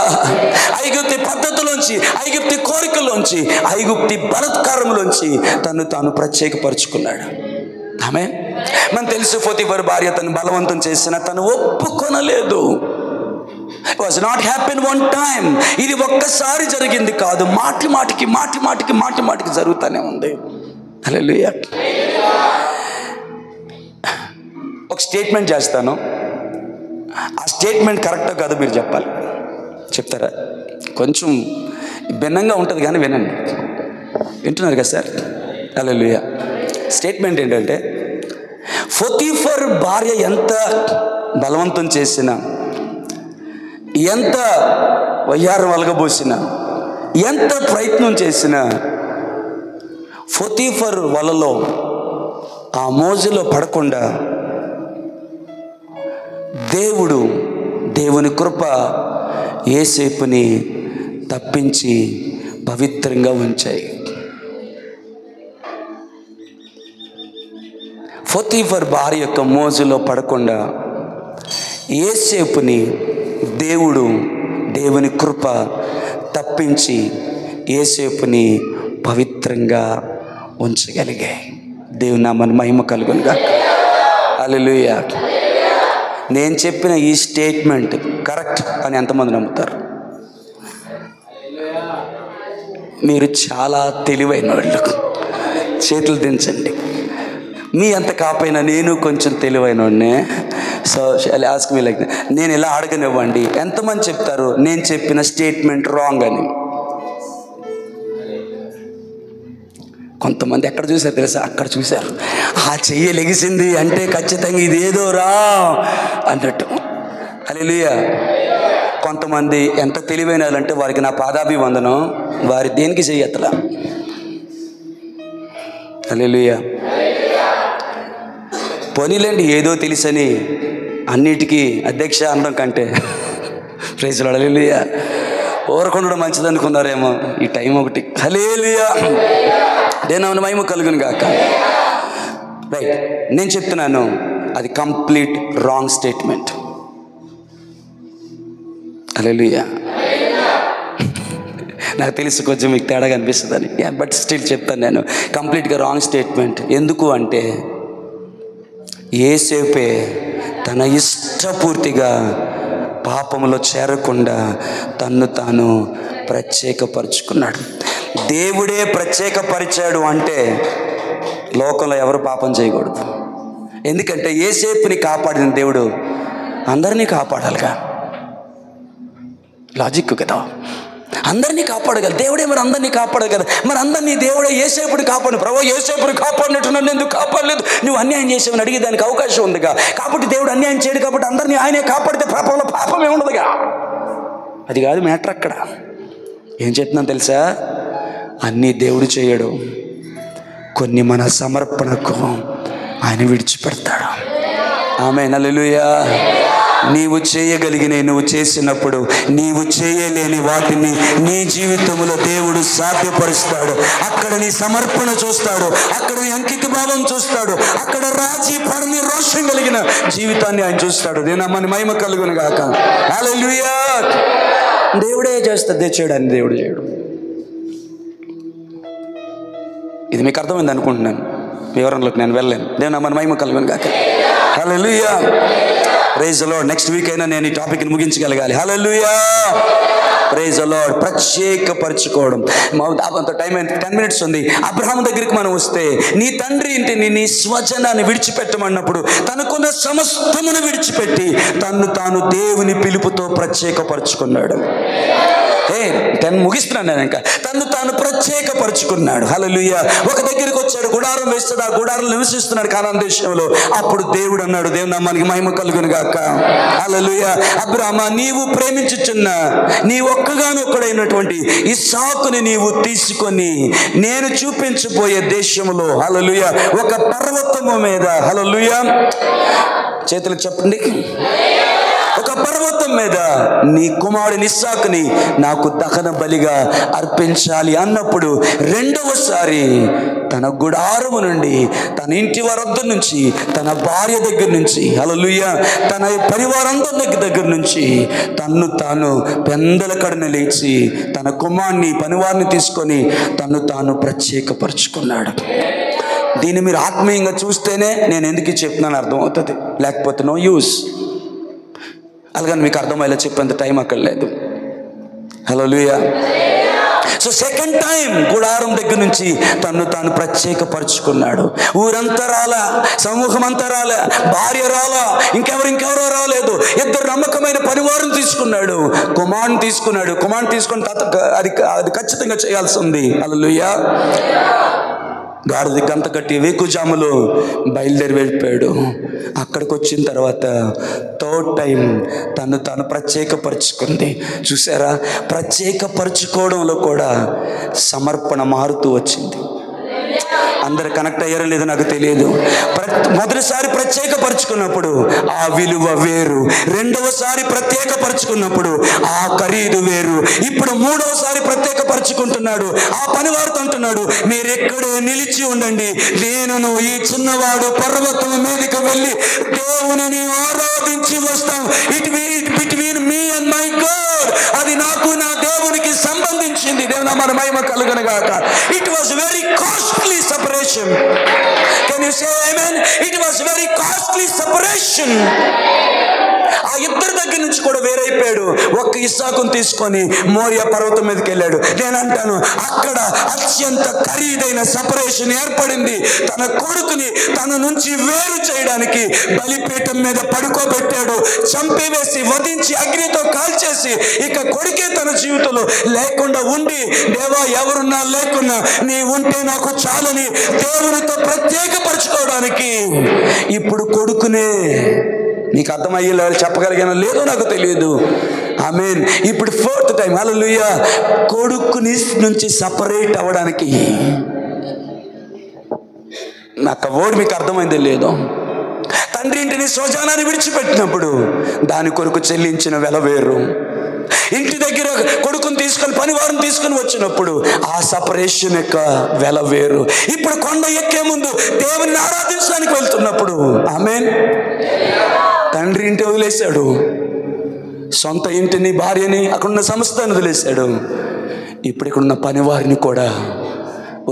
ఐగుప్తి పద్ధతిలోంచి, ఐగుప్తి కోరికల్లోంచి, ఐగుప్తి బలత్కారంలోంచి తను తాను ప్రత్యేకపరుచుకున్నాడు. ఆమేన్. మనకు తెలుసు, పోతీఫరు భార్య తను బలవంతం చేసిన తను ఒప్పుకొనలేదు. It was not happen one time. ఇది ఒక్కసారి జరిగింది కాదు, మాటి మాటికి జరుగుతూనే ఉంది. హల్లెలూయా. ఒక స్టేట్మెంట్ చేస్తాను, ఆ స్టేట్మెంట్ కరెక్టో కాదో మీరు చెప్పాలి. చెప్తారా? కొంచెం భిన్నంగా ఉంటుంది కానీ వినండి. వింటున్నారు కదా సార్? హల్లెలూయా. స్టేట్మెంట్ ఏంటంటే, పోతీఫర్ భార్య ఎంత బలవంతం చేసినా, ఎంత వయ్యారం వలగబోసినా, ఎంత ప్రయత్నం చేసినా పోతీఫర్ వలలో ఆ మోజులో పడకుండా దేవుని కృప యోసేపుని తప్పించి పవిత్రంగా ఉంచాయి. పోతీఫర్ భార్య యొక్క మోజులో పడకుండా యోసేపుని దేవుని కృప తప్పించి యోసేపుని పవిత్రంగా ఉంచగలిగాయి. దేవుని నామానికి మహిమ కలుగునుగా. హల్లెలూయా. నేను చెప్పిన ఈ స్టేట్మెంట్ కరెక్ట్ అని ఎంతమంది నమ్ముతారు? మీరు చాలా తెలివైన వాళ్ళు. చేతులు దించండి. మీ అంత కాపైనా నేను కొంచెం తెలివైన వాడినే. సో ఆస్క్ మీ లైక్, నేను ఇలా అడగనివ్వండి, ఎంతమంది చెప్తారు నేను చెప్పిన స్టేట్మెంట్ రాంగ్ అని? కొంతమంది ఎక్కడ చూసారు తెలుసా? అక్కడ చూశారు. ఆ చెయ్యి లెగిసింది అంటే ఖచ్చితంగా ఇదేదో రా అన్నట్టు. హల్లెలూయా. కొంతమంది ఎంత తెలివైన వాళ్ళంటే వారికి నా పాదాభివందనం, వారి దేనికి చెయ్యత్తలా. హల్లెలూయా. పోనీలేండి, ఏదో తెలుసని అన్నిటికీ అధ్యక్ష అనడం కంటే ప్రైజ్ లార్డ్. హల్లెలూయా. ఊరకుండడం మంచిది అనుకున్నారేమో ఈ టైం ఒకటి. హల్లెలూయా. దేని మహిమ కలుగును గాక. రైట్, నేను చెప్తున్నాను అది కంప్లీట్ రాంగ్ స్టేట్మెంట్. హల్లెలూయా. నాకు తెలుసు కొంచెం మీకు తేడాగా అనిపిస్తుందని, బట్ స్టిల్ చెప్తాను నేను, కంప్లీట్గా రాంగ్ స్టేట్మెంట్. ఎందుకు అంటే యోసేపే తన ఇష్టపూర్తిగా పాపములో చేరకుండా తన్ను తాను ప్రత్యేకపరుచుకున్నాడు. దేవుడే ప్రత్యేకపరిచాడు అంటే లోకంలో ఎవరు పాపం చేయకూడదు. ఎందుకంటే యోసేపుని కాపాడిన దేవుడు అందరినీ కాపాడాలిగా. లాజిక్ కదా, అందరినీ కాపాడగలరు దేవుడే. మరి అందరినీ కాపాడగలరు. మరి అందరినీ దేవుడే యోసేపుని కాపాడు. ప్రభు యోసేపుని కాపాడినట్టు నన్ను ఎందుకు కాపాడలేదు? నువ్వు అన్యాయం చేసావని అడిగేదానికి అవకాశం ఉందిగా. కాబట్టి దేవుడు అన్యాయం చేయడు కాబట్టి అందరినీ ఆయనే కాపాడితే పాపంలో పాపమే ఉండదుగా. అది కాదు మ్యాటర్. అక్కడ ఏం చెప్తున్నాను తెలుసా? అన్నీ దేవుడు చేయడు, కొన్ని మన సమర్పణకు ఆయన విడిచిపెడతాడు. ఆమేన్. హల్లెలూయా. నీవు చేయగలిగిన నువ్వు చేసినప్పుడు నీవు చేయలేని వాటిని నీ జీవితంలో దేవుడు సాధ్యపరుస్తాడు. అక్కడ నీ సమర్పణ చూస్తాడు, అక్కడ నీ అంకిత భావం చూస్తాడు, అక్కడ రాజీ పడని రోషం కలిగిన జీవితాన్ని ఆయన చూస్తాడు. నేను మన మహిమ కలుగును గాక. హల్లెలూయా. దేవుడే చేస్తాడు, చేయడాన్ని దేవుడు చేయడు. ఇది మీకు అర్థమైంది అనుకుంటున్నాను. వివరంలోకి నేను వెళ్ళలేను. దేవుని మన మహిమ కలుగును గాక. Hallelujah. Praise the lord. Next week అయినా నేను ఈ టాపిక్ని ముగించగలగాలి. హల్లెలూయా. Praise the lord. ప్రత్యేకపరచుకోవడం. అంత టైం 10 minutes ఉంది. అబ్రహాం దగ్గరికి మనం వస్తే, నీ తండ్రి ఇంటిని, నీ స్వజనాన్ని విడిచిపెట్టమన్నప్పుడు తనకున్న సమస్తమును విడిచిపెట్టి తాను దేవుని పిలుపుతో ప్రత్యేకపరచుకున్నాడు. 10 ముగిస్తున్నాను నేను. ఇంకా తాను ప్రత్యేకపరచుకున్నాడు. హల్లెలూయా. ఒక దగ్గరికి వచ్చాడు, గుడారం వేస్తాడు, ఆ గుడారంలో నివసిస్తున్నాడు కానాను దేశంలో. అప్పుడు దేవుడు అన్నాడు, దేవుని నామానికి మహిమ కలుగును గాక. హల్లెలూయా. అబ్రామా, నీవు ప్రేమించుచున్న నీ ఒక్కగానొక్కడైనటువంటి ఇస్సాకుని నీవు తీసుకొని నేను చూపించబోయే దేశంలో, హల్లెలూయా, ఒక పర్వతము మీద, హల్లెలూయా, చేతులకు చెప్పండి, ఒక పర్వతం మీద నీ కుమారుని ఇస్సాకుని నాకు దహన బలిగా అర్పించాలి అన్నప్పుడు రెండవసారి తన గుడారము నుండి, తన ఇంటి వారొద్ద నుంచి, తన భార్య దగ్గర నుంచి, హల్లెలూయా, తన పరివారందరి దగ్గర నుంచి తాను పెందల కడన లేచి తన కుమారుని పనివారిని తీసుకొని తాను ప్రత్యేకపరుచుకున్నాడు. దీన్ని మీరు ఆత్మీయంగా చూస్తేనే నేను ఎందుకు చెప్తున్నాను అర్థమవుతుంది, లేకపోతే నో యూస్. అలాగని మీకు అర్థమయ్యేలా చెప్పేంత టైం అక్కడ లేదు. హల్లెలూయా. సో సెకండ్ టైం గుడారం దగ్గర నుంచి తాను ప్రత్యేకపరుచుకున్నాడు. ఊరంతా రాలా, సమూహం అంతా రాలా, భార్య రాలా, ఇంకెవరో రాలేదు. 2 నమ్మకమైన పనివారిని తీసుకున్నాడు, కుమారుని తీసుకుని అది ఖచ్చితంగా చేయాల్సి ఉంది. హల్లెలూయా. గాడిద గంత కట్టి వేకుజాములో బయలుదేరి వెళ్ళిపోయాడు. అక్కడికి వచ్చిన తర్వాత 3rd టైం తాను ప్రత్యేకపరుచుకుంది. చూసారా, ప్రత్యేకపరుచుకోవడంలో కూడా సమర్పణ మారుతూ వచ్చింది. అందరు కనెక్ట్ అయ్యారో లేదో నాకు తెలియదు. మొదటిసారి ప్రత్యేకపరుచుకున్నప్పుడు ఆ విలువ వేరు, రెండవసారి ప్రత్యేకపరుచుకున్నప్పుడు ఆ ఖరీదు వేరు. ఇప్పుడు 3వసారి ప్రత్యేకపరుచుకుంటున్నాడు. ఆ పనివారితో అంటున్నాడు, మీరెక్కడే నిలిచి ఉండండి, నేను ఈ చిన్నవాడు పర్వతం మీదకి వెళ్ళి దేవుని ఆరాధించి వస్తాం. It between me and my God. అది నాకు నా దేవునికి సంబంధించింది. దేవుని నామమున మహిమ కలుగును గాక. It was very costly separation. Can you say amen? It was very costly separation. ఆ ఇద్దరి దగ్గర నుంచి కూడా వేరైపోయాడు. ఒక్క ఇస్సాకుని తీసుకొని మోరియా పర్వతం మీదకి వెళ్ళాడు. నేను అంటాను, అక్కడ అత్యంత ఖరీదైన సెపరేషన్ ఏర్పడింది. తన కొడుకుని తన నుంచి వేరు చేయడానికి బలిపీఠం మీద పడుకోబెట్టాడు. చంపివేసి వధించి అగ్నితో కాల్చేసి ఇక కొడుకే తన జీవితంలో లేకుండా ఉండి, దేవా ఎవరున్నా లేకున్నా నీ ఉంటే నాకు చాలని దేవునితో ప్రత్యేకపరచుకోవడానికి ఇప్పుడు కొడుకునే. నీకు అర్థమయ్యేలా చెప్పగలిగానో లేదో నాకు తెలియదు. ఆమేన్. ఇప్పుడు 4th టైం, హల్లెలూయా, కొడుకుని నుంచి సపరేట్ అవ్వడానికి. నాకు వర్డ్ మీకు అర్థమైందో లేదో. తండ్రి ఇంటిని స్వజనాన్ని విడిచిపెట్టినప్పుడు దాని కొరకు చెల్లించిన వెల వేరు. ఇంటి దగ్గర కొడుకుని తీసుకొని పనివారిని తీసుకొని వచ్చినప్పుడు ఆ సపరేషన్ యొక్క వెల వేరు. ఇప్పుడు కొండ ఎక్కే ముందు దేవుని ఆరాధించడానికి వెళ్తున్నప్పుడు, ఆమేన్, తండ్రి ఇంటి వదిలేశాడు, సొంత ఇంటిని, భార్యని, అక్కడున్న సంస్థను వదిలేశాడు. ఇప్పుడు ఇక్కడున్న పనివారిని కూడా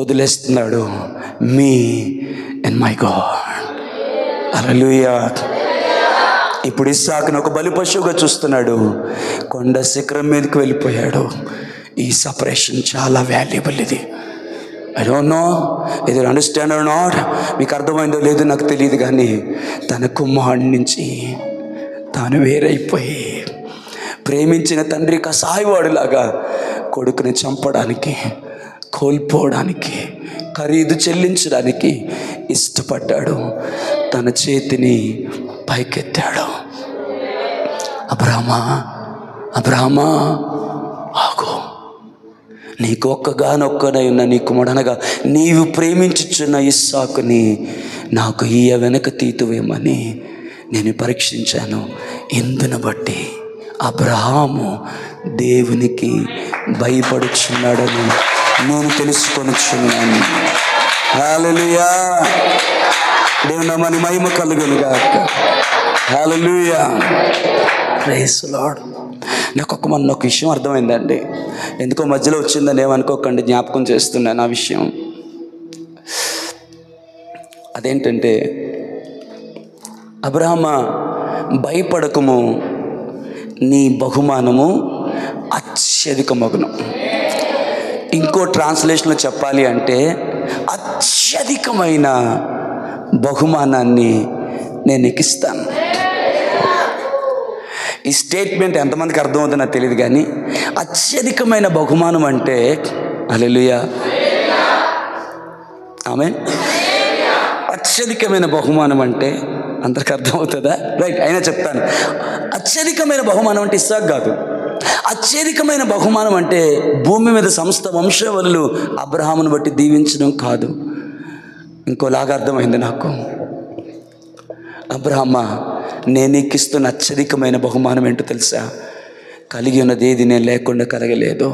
వదిలేస్తున్నాడు. Me and my god. Hallelujah. ఇప్పుడు ఇస్సాకును ఒక బలి పశువుగా చూస్తున్నాడు. కొండ శిఖరం మీదకి వెళ్ళిపోయాడు. ఈ సపరేషన్ చాలా వాల్యుబుల్. ఇది ఐ డోంట్ నో ఇది అండర్స్టాండ్ ఆర్ నాట్. మీకు అర్థమైందో లేదో నాకు తెలియదు, కానీ తన కుమారుడి నుంచి తాను వేరైపోయి ప్రేమించిన తండ్రి కసాయివాడిలాగా కొడుకుని చంపడానికి, కోల్పోవడానికి, ఖరీదు చెల్లించడానికి ఇష్టపడ్డాడు. తన చేతిని పైకెత్తాడు. అబ్రామా ఆగు, నీకు ఒక్కగానొక్కనై ఉన్న నీ కుమారుడనగా నీవు ప్రేమించుచున్న ఇస్సాకుని నాకు ఈయ వెనక తీతువేమని నేను పరీక్షించాను. ఇందును బట్టి అబ్రహాము దేవునికి భయపడుచున్నాడని నేను తెలుసుకొనుచున్నాను. హల్లెలూయా. దేవుని నామానికి మహిమ కలుగును గాక. హల్లెలూయా. Praise the lord. నాకు ఒక విషయం అర్థమైందండి. ఎందుకో మధ్యలో వచ్చిందని ఏమనుకోకండి, జ్ఞాపకం చేస్తున్నాను ఆ విషయం. అదేంటంటే, అబ్రహామా భయపడకము, నీ బహుమానము అత్యధికమగును. ఇంకో ట్రాన్స్లేషన్లో చెప్పాలి అంటే అత్యధికమైన బహుమానాన్ని నేను నీకు ఇస్తాను. ఈ స్టేట్మెంట్ ఎంతమందికి అర్థమవుతుందో నాకు తెలియదు, కానీ అత్యధికమైన బహుమానం అంటే హల్లెలూయా, ఆమేన్. అత్యధికమైన బహుమానం అంటే అందరికి అర్థమవుతుందా? రైట్, అయినా చెప్తాను. అత్యధికమైన బహుమానం అంటే ఇస్సాకు కాదు. అత్యధికమైన బహుమానం అంటే భూమి మీద సమస్త వంశావళులు అబ్రహామును బట్టి దీవించడం కాదు. ఇంకోలాగా అర్థమైంది నాకు. అబ్రహమా, నేను నీకు ఇస్తున్న అత్యధికమైన బహుమానం ఏంటో తెలుసా? కలిగి ఉన్నది ఏది నేను లేకుండా కలగలేదు.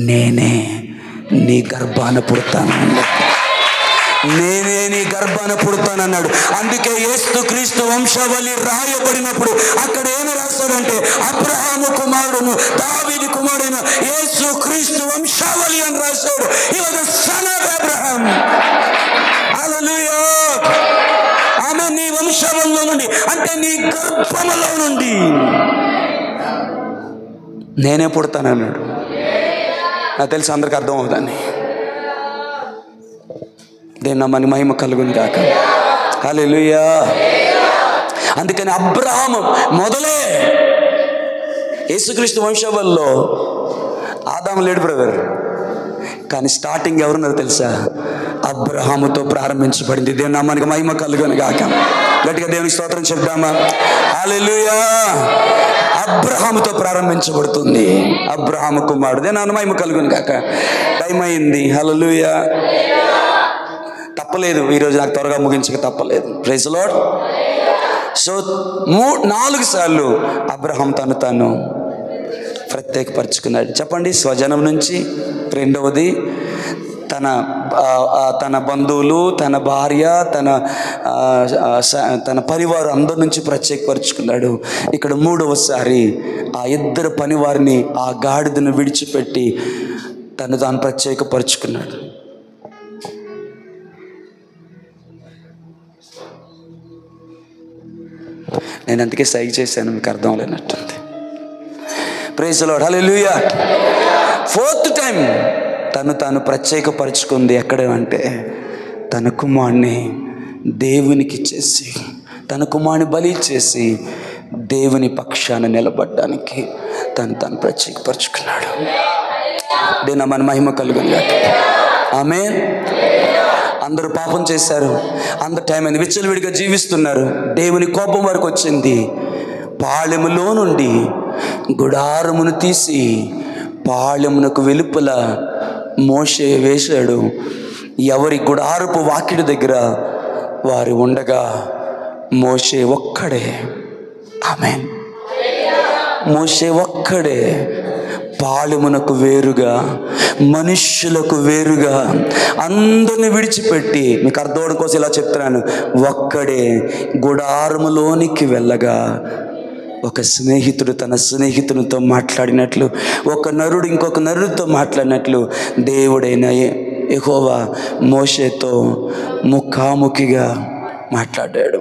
నేనే నీ గర్భాన పుడతాను, నేనే నీ గర్భాన పుడతానన్నాడు. అందుకే యేసుక్రీస్తు వంశావళి రాయబడినప్పుడు అక్కడ ఏమి రాస్తాడంటే అబ్రహాము కుమారుడును దావీదు కుమారుడైన యేసుక్రీస్తు వంశావళి అని రాశాడు. He was the son of Abraham. హల్లెలూయా. ఆమె నీ వంశావళిలో నుండి అంటే నీ గర్భములో నుండి నేనే పుడతానన్నాడు. నాకు తెలిసి అందరికి అర్థం అవుతాను. దేని మన మహిమ కలుగును గాక. హల్లెలూయా. అందుకని అబ్రహాము మొదలే యేసుక్రీస్తు వంశావళిలో ఆదాము లేడు బ్రదర్, కానీ స్టార్టింగ్ ఎవరున్నారు తెలుసా? అబ్రహాముతో ప్రారంభించబడింది. దేవుని నామానికి మహిమ కలుగును గాక. గట్టిగా దేవునికి స్తోత్రం చెప్దామా? హల్లెలూయా. అబ్రహాముతో ప్రారంభించబడుతుంది. అబ్రహాము కుమారుడు. దేవుని నామానికి మహిమ కలుగును గాక. టైం అయింది. హల్లెలూయా. తప్పలేదు, ఈరోజు నాకు త్వరగా ముగించక తప్పలేదు. Praise the lord. సో 4 సార్లు అబ్రహాం తాను ప్రత్యేకపరుచుకున్నాడు. చెప్పండి, స్వజనం నుంచి. రెండవది తన బంధువులు, తన భార్య, తన పరివారం అందరి నుంచి ప్రత్యేకపరుచుకున్నాడు. ఇక్కడ 3వసారి ఆ ఇద్దరు పనివారిని, ఆ గాడిదను విడిచిపెట్టి తాను ప్రత్యేకపరుచుకున్నాడు. నేను అందుకే సైగ చేశాను, మీకు అర్థం లేనట్టుంది. Praise the lord. Hallelujah. 4th time తాను ప్రత్యేకపరుచుకుంది ఎక్కడ అంటే తన కుమారుని దేవునికి ఇచ్చేసి, తన కుమారుని బలి ఇచ్చేసి దేవుని పక్షాన నిలబడడానికి తాను ప్రత్యేకపరుచుకున్నాడు. దేని మన మహిమ కలుగును. ఆమేన్. అందరూ పాపం చేశారు, అందరు టైం అయింది, విచ్చలవిడిగా జీవిస్తున్నారు. దేవుని కోపం వరకు వచ్చింది. పాళెములో నుండి గుడారమును తీసి పాళెమునకు వెలుపల మోషే వేశాడు. ఎవరి గుడారపు వాకిడి దగ్గర వారు ఉండగా మోషే ఒక్కడే, ఆమేన్, మోషే ఒక్కడే పాళెమునకు వేరుగా, మనుష్యులకు వేరుగా అందరిని విడిచిపెట్టి, మీకు అర్థం కోసం ఇలా చెప్తున్నాను, ఒక్కడే గుడారములోనికి వెళ్ళగా ఒక స్నేహితుడు తన స్నేహితునితో మాట్లాడినట్లు, ఒక నరుడు ఇంకొక నరుడితో మాట్లాడినట్లు దేవుడైన యెహోవా మోషేతో ముఖాముఖిగా మాట్లాడాడు.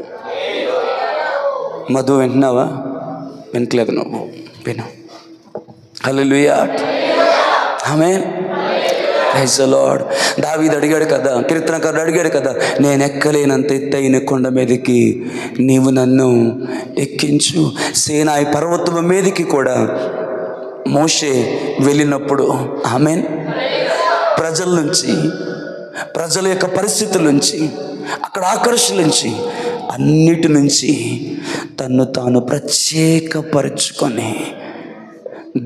మధు వింటున్నావా? వినట్లేదు నువ్వు, విను. Hallelujah. Amen. Praise the lord. దావీదు అడిగాడు కదా, కీర్తనకారుడు అడిగాడు కదా, నేను ఎక్కలేనంత ఎత్తైన కొండ మీదకి నీవు నన్ను ఎక్కించు. సీనాయి పర్వతం మీదకి కూడా మోషే వెళ్ళినప్పుడు, ఆమేన్, ప్రజల నుంచి, ప్రజల యొక్క పరిస్థితుల నుంచి, అక్కడ ఆకర్షణ నుంచి, అన్నిటి నుంచి తాను ప్రత్యేకపరుచుకొని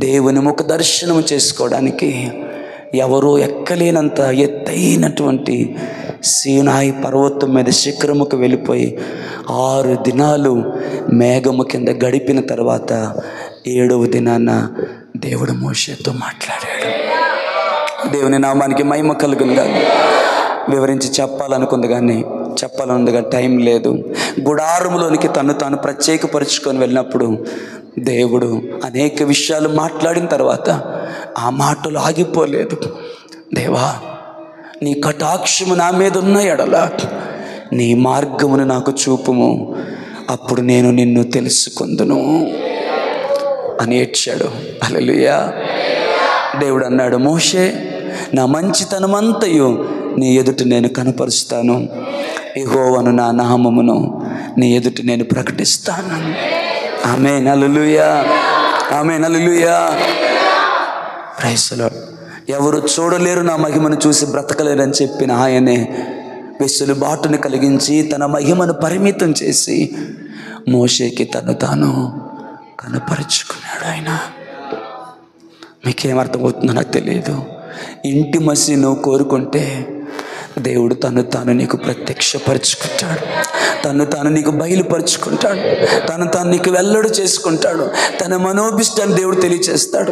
దేవుని ముఖ దర్శనం చేసుకోవడానికి ఎవరో ఎక్కలేనంత ఎత్తైనటువంటి సీనాయి పర్వతం మీద శిఖరముకు వెళ్ళిపోయి 6 దినాలు మేఘము కింద గడిపిన తర్వాత 7వ దినాన దేవుడు మోషేతో మాట్లాడాడు. దేవుని నామానికి మహిమ కలుగునుగా. వివరించి చెప్పాలనుకుంది కానీ టైం లేదు. గుడారములోనికి తాను ప్రత్యేకపరుచుకొని వెళ్ళినప్పుడు దేవుడు అనేక విషయాలు మాట్లాడిన తర్వాత ఆ మాటలు ఆగిపోలేదు. దేవా, నీ కటాక్షము నా మీద ఉన్న ఎడల నీ మార్గమును నాకు చూపుము. అప్పుడు నేను నిన్ను తెలుసుకొందును అని ఏడ్చాడు. హల్లెలూయా. దేవుడు అన్నాడు, మోషే, నా మంచితనమంతయు నీ ఎదుట నేను కనపరుస్తాను, యెహోవాను నా నామమును నీ ఎదుట నేను ప్రకటిస్తాను. Amen. Hallelujah. Amen. Hallelujah. Praise the lord. ఎవరు చూడలేరు నా మహిమను చూసి బ్రతకలేరని చెప్పిన ఆయనే వెసులుబాటును కలిగించి తన మహిమను పరిమితం చేసి మోషేకి తను తాను కనపరుచుకున్నాడు. ఆయన మీకేమర్థమవుతుందో నాకు తెలియదు. ఇంటిమసీ నువ్వు కోరుకుంటే దేవుడు తను తాను నీకు ప్రత్యక్షపరుచుకుంటాడు, తను తాను నీకు బయలుపరుచుకుంటాడు, తను తాను నీకు వెల్లడి చేసుకుంటాడు, తన మనోభిష్టాన్ని దేవుడు తెలియచేస్తాడు.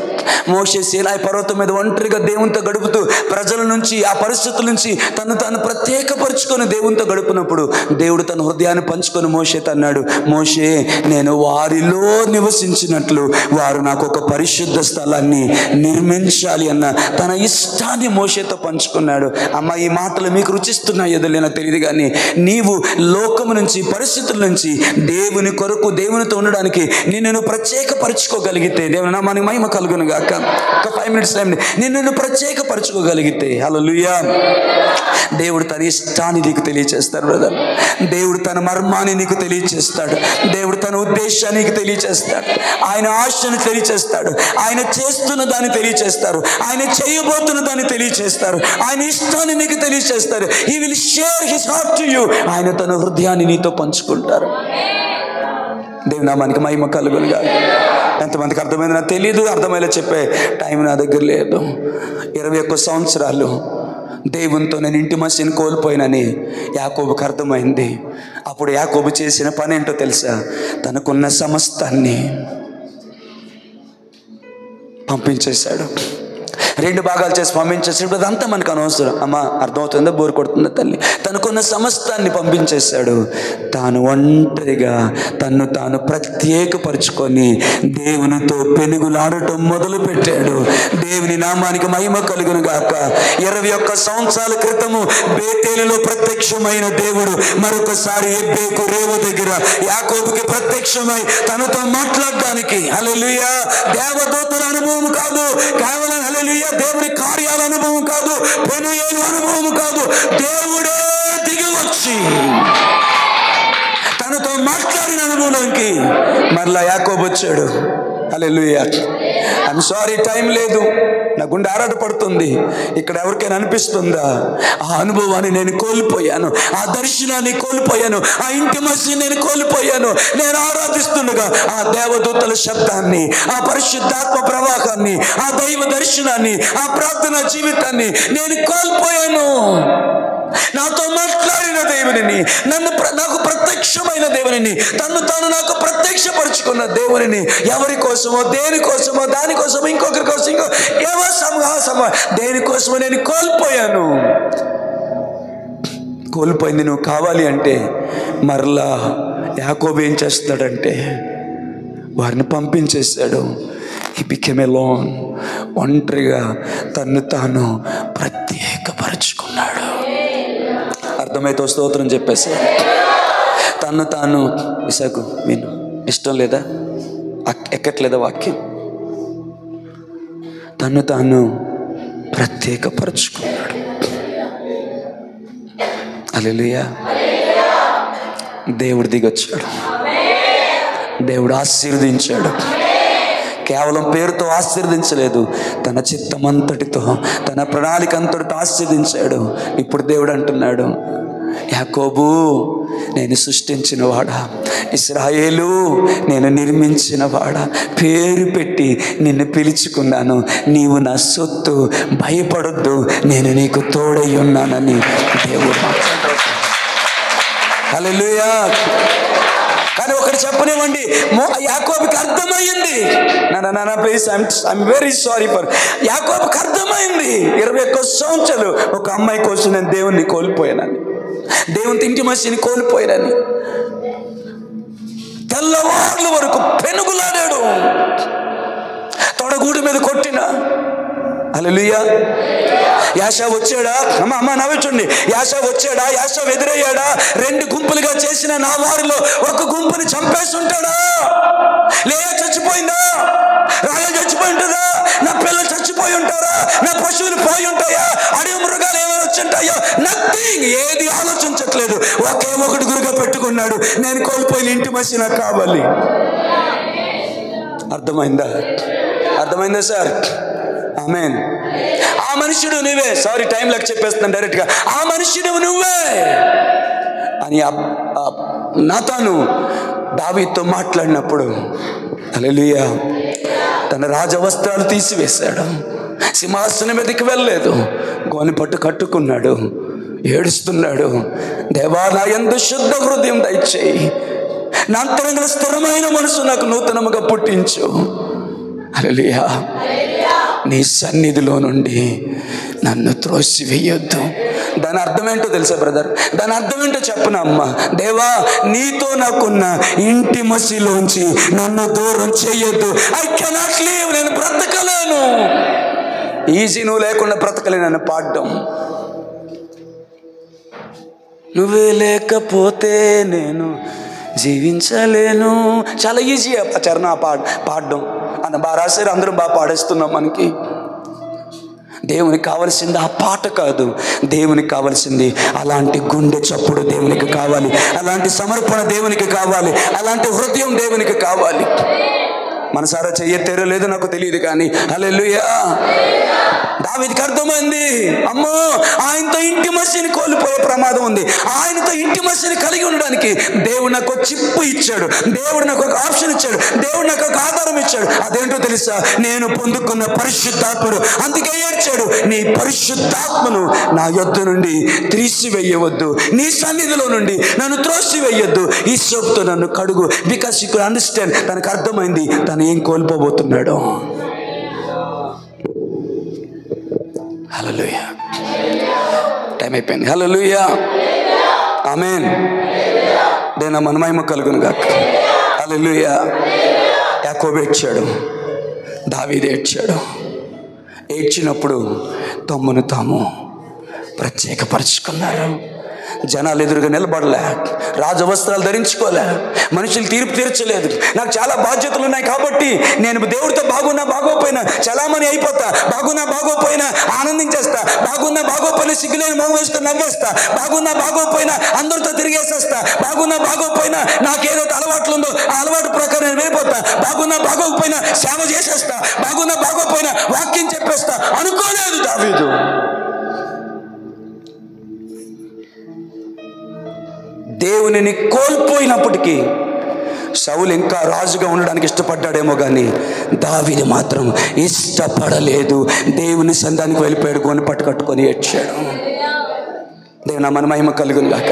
మోషే సీనాయి పర్వతం మీద ఒంటరిగా దేవునితో గడుపుతూ ప్రజల నుంచి, ఆ పరిస్థితుల నుంచి తను తాను ప్రత్యేకపరుచుకొని దేవునితో గడుపునప్పుడు దేవుడు తన హృదయాన్ని పంచుకొని మోషేతో అన్నాడు, మోషే, నేను వారిలో నివసించినట్లు వారు నాకు ఒక పరిశుద్ధ స్థలాన్ని నిర్మించాలి అన్న తన ఇష్టాన్ని మోషేతో పంచుకున్నాడు. అమ్మ, ఈ మాటలు మీకు రుచిస్తున్నాయో లేదో తెలియదు కానీ నీవు లోకము నుంచి, పరిస్థితుల నుంచి దేవుని కొరకు, దేవునితో ఉండడానికి నిన్ను ప్రత్యేకపరచుకోగలిగితే, దేవుని నామానికి మహిమ కలుగును గాక. ఒక 5 minutes టైం నిన్ను ప్రత్యేకపరచుకోగలిగితే, హల్లెలూయా, దేవుడు తన ఇష్టాన్ని నీకు తెలియచేస్తాడు బ్రదర్. దేవుడు తన మర్మాన్ని నీకు తెలియచేస్తాడు. దేవుడు తన ఉద్దేశాన్ని నీకు తెలియచేస్తాడు. ఆయన ఆశను తెలియచేస్తాడు. ఆయన చేస్తున్న దాన్ని తెలియచేస్తారు. ఆయన చేయబోతున్న దాన్ని తెలియచేస్తారు. ఆయన ఇష్టాన్ని నీకు తెలియచేస్తారు. He will share his heart to you. ఆయన తన హృదయాన్ని నీతో పంచుకుంటారు. దేవుని నామానికి మహిమ కలుగును గాక. ఎంతమందికి అర్థమైంది నాకు తెలియదు, అర్థమయ్యేలా చెప్పే టైం నా దగ్గర లేదు. 21 సంవత్సరాలు దేవునితో నేను ఇంటిమసీని కోల్పోయినని యాకోబుకి అర్థమైంది. అప్పుడు యాకోబు చేసిన పని ఏంటో తెలుసా? తనకున్న సమస్తాన్ని పంపించేశాడు. 2 భాగాలు చేసి పంపించేసాడు. అదంతా మనకు అనవసరం. అమ్మ, అర్థమవుతుందా? బోరు కొడుతుందా తల్లి? తనకున్న సమస్తాన్ని పంపించేశాడు. తాను ఒంటరిగా తన్ను తాను ప్రత్యేకపరుచుకొని దేవునితో పెనుగులాడటం మొదలు పెట్టాడు. దేవుని నామానికి మహిమ కలుగును గాక. 21 సంవత్సరాల క్రితము బేతేలులో ప్రత్యక్షమైన దేవుడు మరొకసారి ఎబ్బేకు రేవు దగ్గర యాకోబుకి ప్రత్యక్షమై తనతో మాట్లాడడానికి, హల్లెలూయా, దేవదూతల అనుభవం కాదు, కేవలం హల్లెలూయా దేవుని కార్యాల అనుభవం కాదు, పెనుయేలు అనుభవం కాదు, దేవుడే దిగి వచ్చి తనతో మాట్లాడిన అనుభవంలోకి మరలా యాకోబు వచ్చాడు. హల్లెలూయా. ఐఎమ్ సారీ, టైం లేదు, నా గుండె ఆరాటపడుతుంది. ఇక్కడ ఎవరికైనా అనిపిస్తుందా? ఆ అనుభవాన్ని నేను కోల్పోయాను, ఆ దర్శనాన్ని కోల్పోయాను, ఆ ఇంటిమసీ నేను కోల్పోయాను. నేను ఆరాధిస్తుండగా ఆ దేవదూతల శబ్దాన్ని, ఆ పరిశుద్ధాత్మ ప్రవాహాన్ని, ఆ దైవ దర్శనాన్ని, ఆ ప్రార్థన జీవితాన్ని నేను కోల్పోయాను. నాతో మాట్లాడిన దేవునిని, నాకు ప్రత్యక్షమైన దేవునిని, తను తాను నాకు ప్రత్యక్షపరుచుకున్న దేవునిని ఎవరి కోసమో, దేనికోసమో, దానికోసమో, ఇంకొకరి కోసం, ఏవో దేనికోసమో నేను కోల్పోయాను. కోల్పోయింది నువ్వు కావాలి అంటే మరలా యాకోబు ఏం చేస్తాడంటే వారిని పంపించేశాడు. He became alone. ఒంటరిగా తన్ను తాను ప్రత్యేకపరుచుకున్నాడు. అర్థమైతే స్తోత్రం చెప్పేశాడు. తన్ను తాను ఇసాకు విను, ఇష్టం లేదా? ఎక్కట్లేదా వాక్యం? తన్ను తాను ప్రత్యేకపరుచుకున్నాడు. హల్లెలూయా. దేవుడు దిగొచ్చాడు. దేవుడు ఆశీర్వదించాడు. కేవలం పేరుతో ఆశీర్వదించలేదు, తన చిత్తమంతటితో, తన ప్రణాళిక అంతటితో ఆశీర్వదించాడు. ఇప్పుడు దేవుడు అంటున్నాడు, యాకోబు నేను సృష్టించిన వాడా, ఇశ్రాయేలు నేను నిర్మించిన వాడా, పేరు పెట్టి నిన్ను పిలుచుకున్నాను, నీవు నా సొత్తు, భయపడొద్దు, నేను నీకు తోడై ఉన్నానని దేవుడు మాట్లాడాడు. హల్లెలూయా. కానీ ఒకటి చెప్పనివ్వండి, యాకోబుకి అర్థమైంది. నా please, I'm very sorry for యాకోబుకి అర్థమైంది. 21 సంవత్సరాలు ఒక అమ్మాయి కోసం నేను దేవుణ్ణి కోల్పోయానని, దేవుని ఇంటిమసీని కోల్పోయానని తెల్లవార్ల వరకు పెనుగులాడాడు. తొడగూడు మీద కొట్టిన హల్లెలూయా. యాషా వచ్చాడా? అమ్మ నవ్వి చూడండి. యాషా వచ్చాడా? యాషా ఎదురయ్యాడా? 2 గుంపులుగా చేసిన నా వారిలో ఒక గుంపుని చంపేసి ఉంటాడా? లేయా చచ్చిపోయిందా? రాజా చచ్చిపోయి ఉంటుందా? నా పిల్లలు చచ్చిపోయి ఉంటారా? నా పశువులు పోయి ఉంటాయా? అడవి మృగాలు ఏమైనా వచ్చి ఉంటాయో? నథింగ్. ఏది ఆలోచించట్లేదు. ఒకే ఒకటి గురిగా పెట్టుకున్నాడు, నేను కోల్పోయిన ఇంటి మసి నాకు కావాలి. అర్థమైందా? అర్థమైందా సార్? ఆమేన్. ఆ మనుషుడు నువ్వే. సారీ, టైం లెక్క చెప్పేస్తున్నాను డైరెక్ట్గా. ఆ మనుషుడు నువ్వే అని నాతాను దావీదుతో మాట్లాడినప్పుడు హల్లెలూయా, తన రాజవస్త్రాలు తీసివేశాడు, సింహాసనం మీదకి వెళ్ళలేదు, గోనెపట్టు కట్టుకున్నాడు, ఏడుస్తున్నాడు. దేవా, నా యందు శుద్ధ హృదయం దయచేయి, నా అంతరంగ స్థిరమైన మనసు నాకు నూతనముగా పుట్టించు. హల్లెలూయా. నీ సన్నిధిలో నుండి నన్ను త్రోసివేయొద్దు. దాని అర్థం ఏంటో తెలుసా బ్రదర్? దాని అర్థం ఏంటో చెప్పనా అమ్మ? దేవా, నీతో నాకున్న ఇంటి మసిలోంచి నన్ను దూరం చేయొద్దు. I cannot leave. నేను బ్రతకలేను. ఈజీ, నువ్వు లేకుండా బ్రతకలేను అని పాడడం. నువ్వే లేకపోతే నేను జీవించలేను. చాలా ఈజీ ఆ చరణ పాడడం. అన్న బాగా రాశారు, అందరూ బాగా పాడేస్తున్నాం. మనకి దేవునికి కావలసింది ఆ పాట కాదు. దేవునికి కావలసింది అలాంటి గుండె చప్పుడు దేవునికి కావాలి, అలాంటి సమర్పణ దేవునికి కావాలి, అలాంటి హృదయం దేవునికి కావాలి. మనసారా చెయ్యెత్తారో లేదో నాకు తెలియదు కానీ హల్లెలూయా. దావీదుకి అర్థమైంది, అమ్మో ఆయనతో ఇంటిమసీని కోల్పోయే ప్రమాదం ఉంది. ఆయనతో ఇంటిమసీని కలిగి ఉండడానికి దేవుడు నాకు ఒక చిప్పు ఇచ్చాడు, దేవుడు నాకు ఒక ఆప్షన్ ఇచ్చాడు, దేవుడు నాకు ఒక ఆధారం ఇచ్చాడు. అదేంటో తెలుసా? నేను పొందుకున్న పరిశుద్ధాత్ముడు. అందుకే ఏడ్చాడు, నీ పరిశుద్ధాత్మను నా యొద్ద నుండి తీసివేయవద్దు, నీ సన్నిధిలో నుండి నన్ను త్రోసివేయొద్దు. ఈ సోపుతో నన్ను కడుగు. Because you could understand. తనకు అర్థమైంది తను ఏం కోల్పోబోతున్నాడు. హల్లెలూయా. టైం అయిపోయింది. హల్లెలూయా. ఆమేన్. దేనా మన మహిమ కలుగును గాక. హల్లెలూయా. యాకోబు ఏడ్చాడు, దావీదు ఏడ్చాడు. ఏడ్చినప్పుడు తమ్మును తాము ప్రత్యేకపరుచుకున్నారు. జనాలు ఎదురుగా నిలబడలే, రాజవస్త్రాలు ధరించుకోలే, మనుషులు తీర్పు తీర్చలేదు. నాకు చాలా బాధ్యతలు ఉన్నాయి కాబట్టి నేను దేవుడితో బాగున్నా బాగోపోయినా చలామణి అయిపోతా, బాగున్నా బాగోపోయినా ఆనందించేస్తా, బాగున్నా బాగోపోయినా సిగ్గులేని మొహం వేసుకొని నవ్వేస్తా, బాగున్నా బాగోపోయినా అందరితో తిరిగేసేస్తా, బాగున్నా బాగోపోయినా నాకేదైతే అలవాట్లు ఉందో ఆ అలవాటు ప్రకారం నేను వెళ్ళిపోతా, బాగున్నా బాగోకపోయినా సేవ చేసేస్తా, బాగున్నా బాగోపోయినా వాక్యం చెప్పేస్తా అనుకోలేదు దావీదు. దేవునిని కోల్పోయినప్పటికీ సౌలు ఇంకా రాజుగా ఉండడానికి ఇష్టపడ్డాడేమో కానీ దావీదు మాత్రం ఇష్టపడలేదు. దేవుని సంధానికి వెళ్ళిపోయాడు, గోనె పట్టు కట్టుకొని ఏడ్చాడు. దేవుని మన మహిమ కలుగును గాక.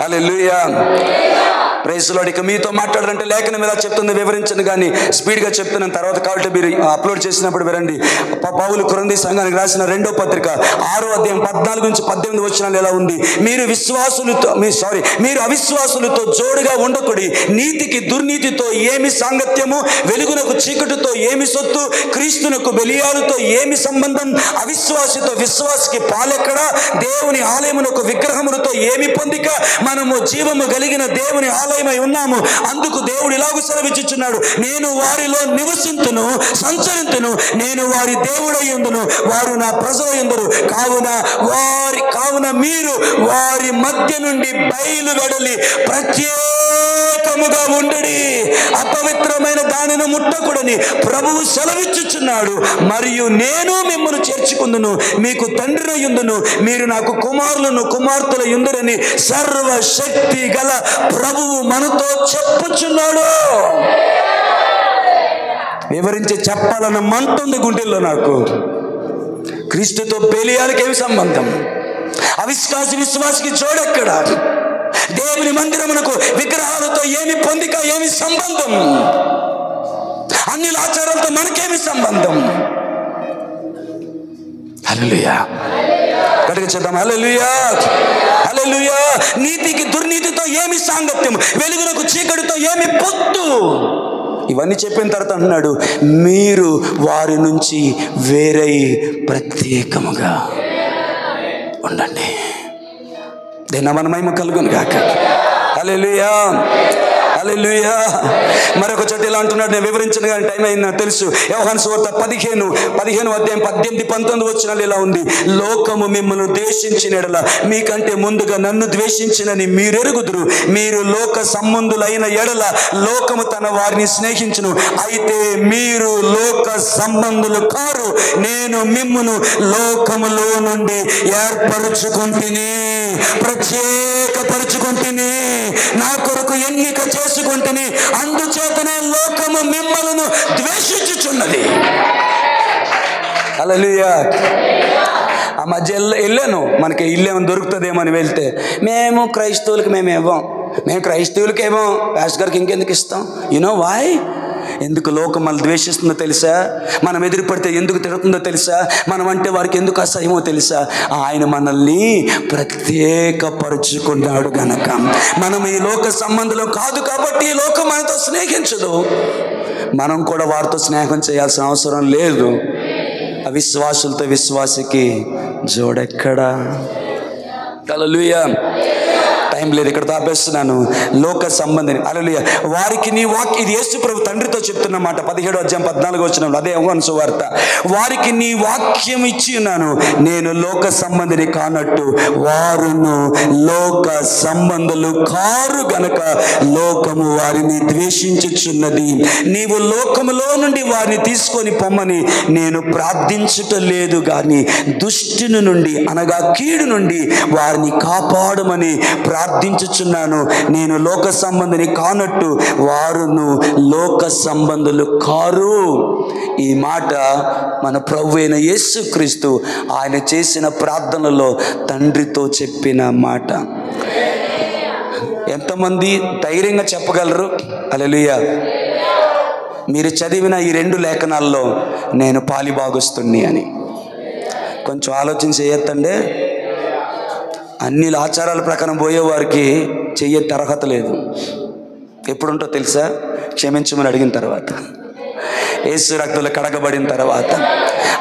హల్లెలూయా. Praise lord. ఇక మీతో మాట్లాడాలంటే లేఖనం ఎలా చెప్తుంది వివరించను కానీ స్పీడ్గా చెప్తున్నాను. తర్వాత కాబట్టి మీరు అప్లోడ్ చేసినప్పుడు వినండి. పౌలు కొరింథీ సంఘానికి రాసిన 2వ పత్రిక 6వ అధ్యాయం 14 నుంచి 18 వచనాలు ఎలా ఉంది? మీరు అవిశ్వాసులతో జోడుగా ఉండకుడి. నీతికి దుర్నీతితో ఏమి సాంగత్యము, వెలుగునకు చీకటితో ఏమి సొత్తు, క్రీస్తునకు బెలియాలతో ఏమి సంబంధం, అవిశ్వాసితో విశ్వాసికి పాలెక్కడా, దేవుని ఆలయమునకు విగ్రహములతో ఏమి పొందిక, మనము జీవము కలిగిన దేవుని ఆలయమై ఉన్నాము. అందుకు దేవుడు ఇలాగూ సెలవిచ్చుచున్నాడు, నేను వారిలో నివసింతును సంచరింతును, నేను వారి దేవుడై ఉండును, వారు నా ప్రజలయుందురు. కావున మీరు వారి మధ్య నుండి బయలు వెడలి ప్రత్యేకముగా ఉండడి, అపవిత్రమైన దానిని ముట్టకూడని ప్రభువు సెలవిచ్చుచున్నాడు. మరియు నేను మిమ్మల్ని చేర్చుకుందును, మీకు తండ్రి యుందును, మీరు నాకు కుమారులను కుమార్తెల యుందురని సర్వశక్తి గల ప్రభువు మనతో చెప్పుచున్నాడు. వివరించి చెప్పాలన్న మంటుంది గుండెల్లో నాకు. క్రీస్తుతో బెలియాలకి ఏమి సంబంధం? అవిశ్వాసి విశ్వాసికి జోడెక్కడ? దేవుని మందిరమునకు విగ్రహాలతో ఏమి పొందిక, ఏమి సంబంధం? అన్ని ఆచారాలతో మనకేమి సంబంధం? హల్లెలూయా. గట్టిగా చేద్దాం. హల్లెలూయా. హల్లెలూయా. నీతికి దుర్నీతితో ఏమి సాంగత్యం, వెలుగునకు చీకటితో ఏమి పొత్తు? ఇవన్నీ చెప్పిన తర్వాత అంటున్నాడు, మీరు వారి నుంచి వేరై ప్రత్యేకముగా ఉండండి. దేని మన మహిమ కలుగును గాక. హల్లెలూయా, హల్లెలూయా. మరొక చోట ఇలా అంటున్నాడు, నేను వివరించిన కానీ టైం అయింది నాకు తెలుసు. యోహాను సువార్త 15 అధ్యాయం 18-19 వచనాలు ఇలా ఉంది. లోకము మిమ్మల్ని ద్వేషించిన ఎడల మీకంటే ముందుగా నన్ను ద్వేషించినని మీరెరుగుదురు. మీరు లోక సంబంధులైన ఎడల లోకము తన వారిని స్నేహించును. అయితే మీరు లోక సంబంధులు కారు, నేను మిమ్మును లోకములో నుండి ఏర్పరచుకుంటుని, ప్రత్యేకపరచుకుంటుని, నా కొరకు ఎన్నిక చేసుకుంటుని, అందుచేతనే లోకము మిమ్మల్ని ద్వేషించుచున్నది. హల్లెలూయా. ఆ మధ్య వెళ్ళాను, మనకి ఇల్లు ఏమైనా దొరుకుతుందేమని వెళ్తే, మేము క్రైస్తవులకి మేము ఇవ్వం, మేము క్రైస్తవులకి ఏమో పాస్టర్ గారికి ఇంకెందుకు ఇస్తాం. You know why? ఎందుకు లోకం మనల్ని ద్వేషిస్తుందో తెలుసా? మనం ఎదురుపడితే ఎందుకు తిడుతుందో తెలుసా? మనం అంటే వారికి ఎందుకు అసహ్యమో తెలుసా? ఆయన మనల్ని ప్రత్యేకపరుచుకున్నాడు గనక. మనం ఈ లోక సంబంధంలో కాదు కాబట్టి ఈ లోకం మనతో స్నేహించదు. మనం కూడా వారితో స్నేహం చేయాల్సిన అవసరం లేదు. అవిశ్వాసులతో విశ్వాసికి జోడెక్కడా? హల్లెలూయా. టైం లేదు, ఇక్కడ ఆపేస్తున్నాను. లోక సంబంధిని హల్లెలూయా. వారికి నీ వాక్యం, ఇది యేసు ప్రభు తండ్రితో చెప్తున్న మాట. 17 అధ్యాయం 14 వచనంలో, అదే యోహాను సువార్త. వారికి నీ వాక్యం ఇచ్చి ఉన్నాను, నేను లోక సంబంధిని కానట్టు వారును లోక సంబంధులు కారు గనక లోకము వారిని ద్వేషించుచున్నది. నీవు లోకములో నుండి వారిని తీసుకొని పొమ్మని నేను ప్రార్థించుటలేదు గాని దుష్టుని నుండి అనగా కీడు నుండి వారిని కాపాడమని ప్రార్థించుచున్నాను. నేను లోక సంబంధిని కానట్టు వారును లోక సంబంధులు కారు. ఈ మాట మన ప్రభు అయిన యేసుక్రీస్తు ఆయన చేసిన ప్రార్థనలో తండ్రితో చెప్పిన మాట. ఎంతమంది ధైర్యంగా చెప్పగలరు హల్లెలూయా? మీరు చదివిన ఈ 2 లేఖనాల్లో నేను పాలిభాగస్తుణ్ణి అని కొంచెం ఆలోచన చేయొద్దండి. అన్ని ఆచారాల ప్రకారం పోయేవారికి చెయ్యే అర్హత లేదు. ఎప్పుడుంటో తెలుసా? క్షమించమని అడిగిన తర్వాత, యేసు రక్తంలో కడగబడిన తర్వాత,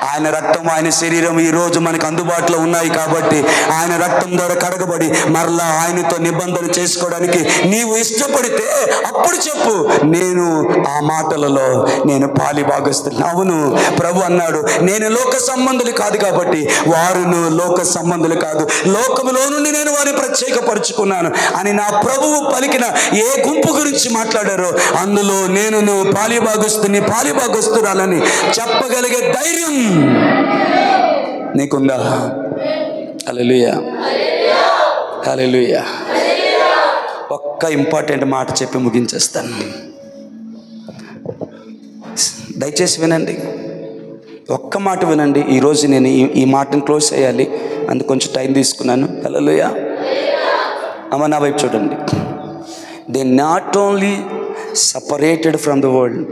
ఆయన రక్తం ఆయన శరీరం ఈరోజు మనకు అందుబాటులో ఉన్నాయి కాబట్టి ఆయన రక్తం ద్వారా కడగబడి మరలా ఆయనతో నిబంధన చేసుకోవడానికి నీవు ఇష్టపడితే అప్పుడు చెప్పు, నేను ఆ మాటలలో నేను పాలిభాగస్తున్నా. అవును, ప్రభు అన్నాడు, నేను లోక సంబంధులు కాదు కాబట్టి వారును లోక సంబంధులు కాదు, లోకములో నుండి నేను వారిని ప్రత్యేకపరుచుకున్నాను అని నా ప్రభువు పలికిన ఏ గుంపు గురించి మాట్లాడారో అందులో నేను పాలిభాగస్తురాలని చెప్పగలిగే ధైర్యం నీకుందా? హల్లెలూయా, హల్లెలూయా. ఒక్క ఇంపార్టెంట్ మాట చెప్పి ముగించేస్తాను, దయచేసి వినండి. ఒక్క మాట వినండి. ఈరోజు నేను ఈ మాటను క్లోజ్ చేయాలి, అందుకు కొంచెం టైం తీసుకున్నాను. హల్లెలూయా. అమ్మ నా వైపు చూడండి. They not only separated from the world,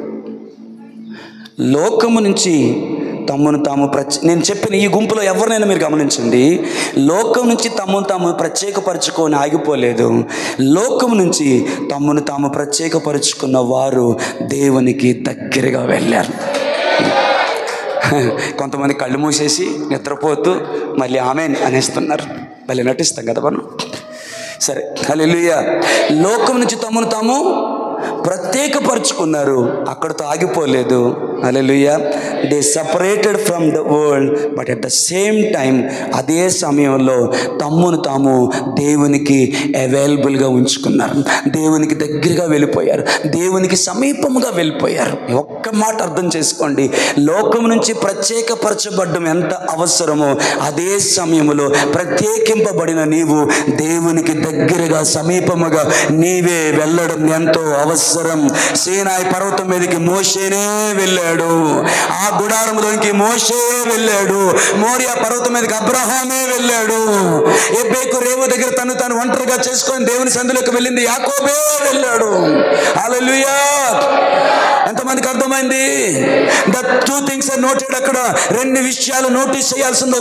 లోకము నుంచి తమ్మును తాము నేను చెప్పిన ఈ గుంపులో ఎవరినైనా మీరు గమనించండి, లోకం నుంచి తమ్మును తాము ప్రత్యేకపరచుకొని ఆగిపోలేదు. లోకం నుంచి తమ్మును తాము ప్రత్యేకపరుచుకున్న వారు దేవునికి దగ్గరగా వెళ్ళారు. కొంతమంది కళ్ళు మూసేసి నిద్రపోతూ మళ్ళీ ఆమెన్ అనేస్తున్నారు. మళ్ళీ నటిస్తాం కదా మనం. సరే, హల్లెలూయా. లోకం నుంచి తమ్మును తాము ప్రత్యేకపరుచుకున్నారు, అక్కడితో ఆగిపోలేదు. Hallelujah. They separated from the world but at the same time అదే సమయంలో తమ్మును తాము దేవునికి అవైలబుల్గా ఉంచుకున్నారు, దేవునికి దగ్గరగా వెళ్ళిపోయారు, దేవునికి సమీపముగా వెళ్ళిపోయారు. ఒక్క మాట అర్థం చేసుకోండి, లోకం నుంచి ప్రత్యేకపరచబడ్డం ఎంత అవసరమో అదే సమయంలో ప్రత్యేకింపబడిన నీవు దేవునికి దగ్గరగా సమీపముగా నీవే వెళ్ళడం ఎంతో అవసరం. సీనాయి పర్వతం మీదకి మోషేనే వెళ్ళాడు, ఆ గుడారంలోనికి మోషే వెళ్ళాడు. మోరియా పర్వతం మీదకి అబ్రహామే వెళ్ళాడు. ఎబ్బేకు రేవు దగ్గర తను ఒంటరిగా చేసుకొని దేవుని సందులోకి వెళ్ళింది యాకోబే వెళ్ళాడు. హల్లెలూయా. ఎంతమందికి అర్థం ఏమైంది? The 2 things are noted. అక్కడ 2 విషయాలు నోటీస్ చేయాల్సింది.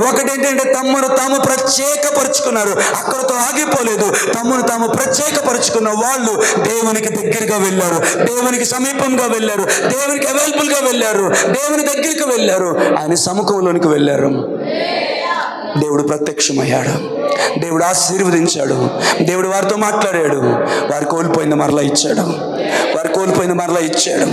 ఒకటి ఏంటంటే తమను తాము ప్రత్యేకపరుచుకున్నారు. అక్కడతో ఆగిపోలేదు. తమను తాము ప్రత్యేకపరుచుకున్న వాళ్ళు దేవునికి దగ్గరగా వెళ్ళారు, దేవునికి సమీపంగా వెళ్ళారు, దేవునికి అవైలబుల్గా వెళ్ళారు, దేవుని దగ్గరికి వెళ్ళారు, ఆయన సముఖంలోనికి వెళ్ళారు. దేవుడు ప్రత్యక్షమయ్యాడు, దేవుడు ఆశీర్వదించాడు, దేవుడు వారితో మాట్లాడాడు. వారు కోల్పోయింది మరలా ఇచ్చాడు, వారు కోల్పోయింది మరలా ఇచ్చాడు.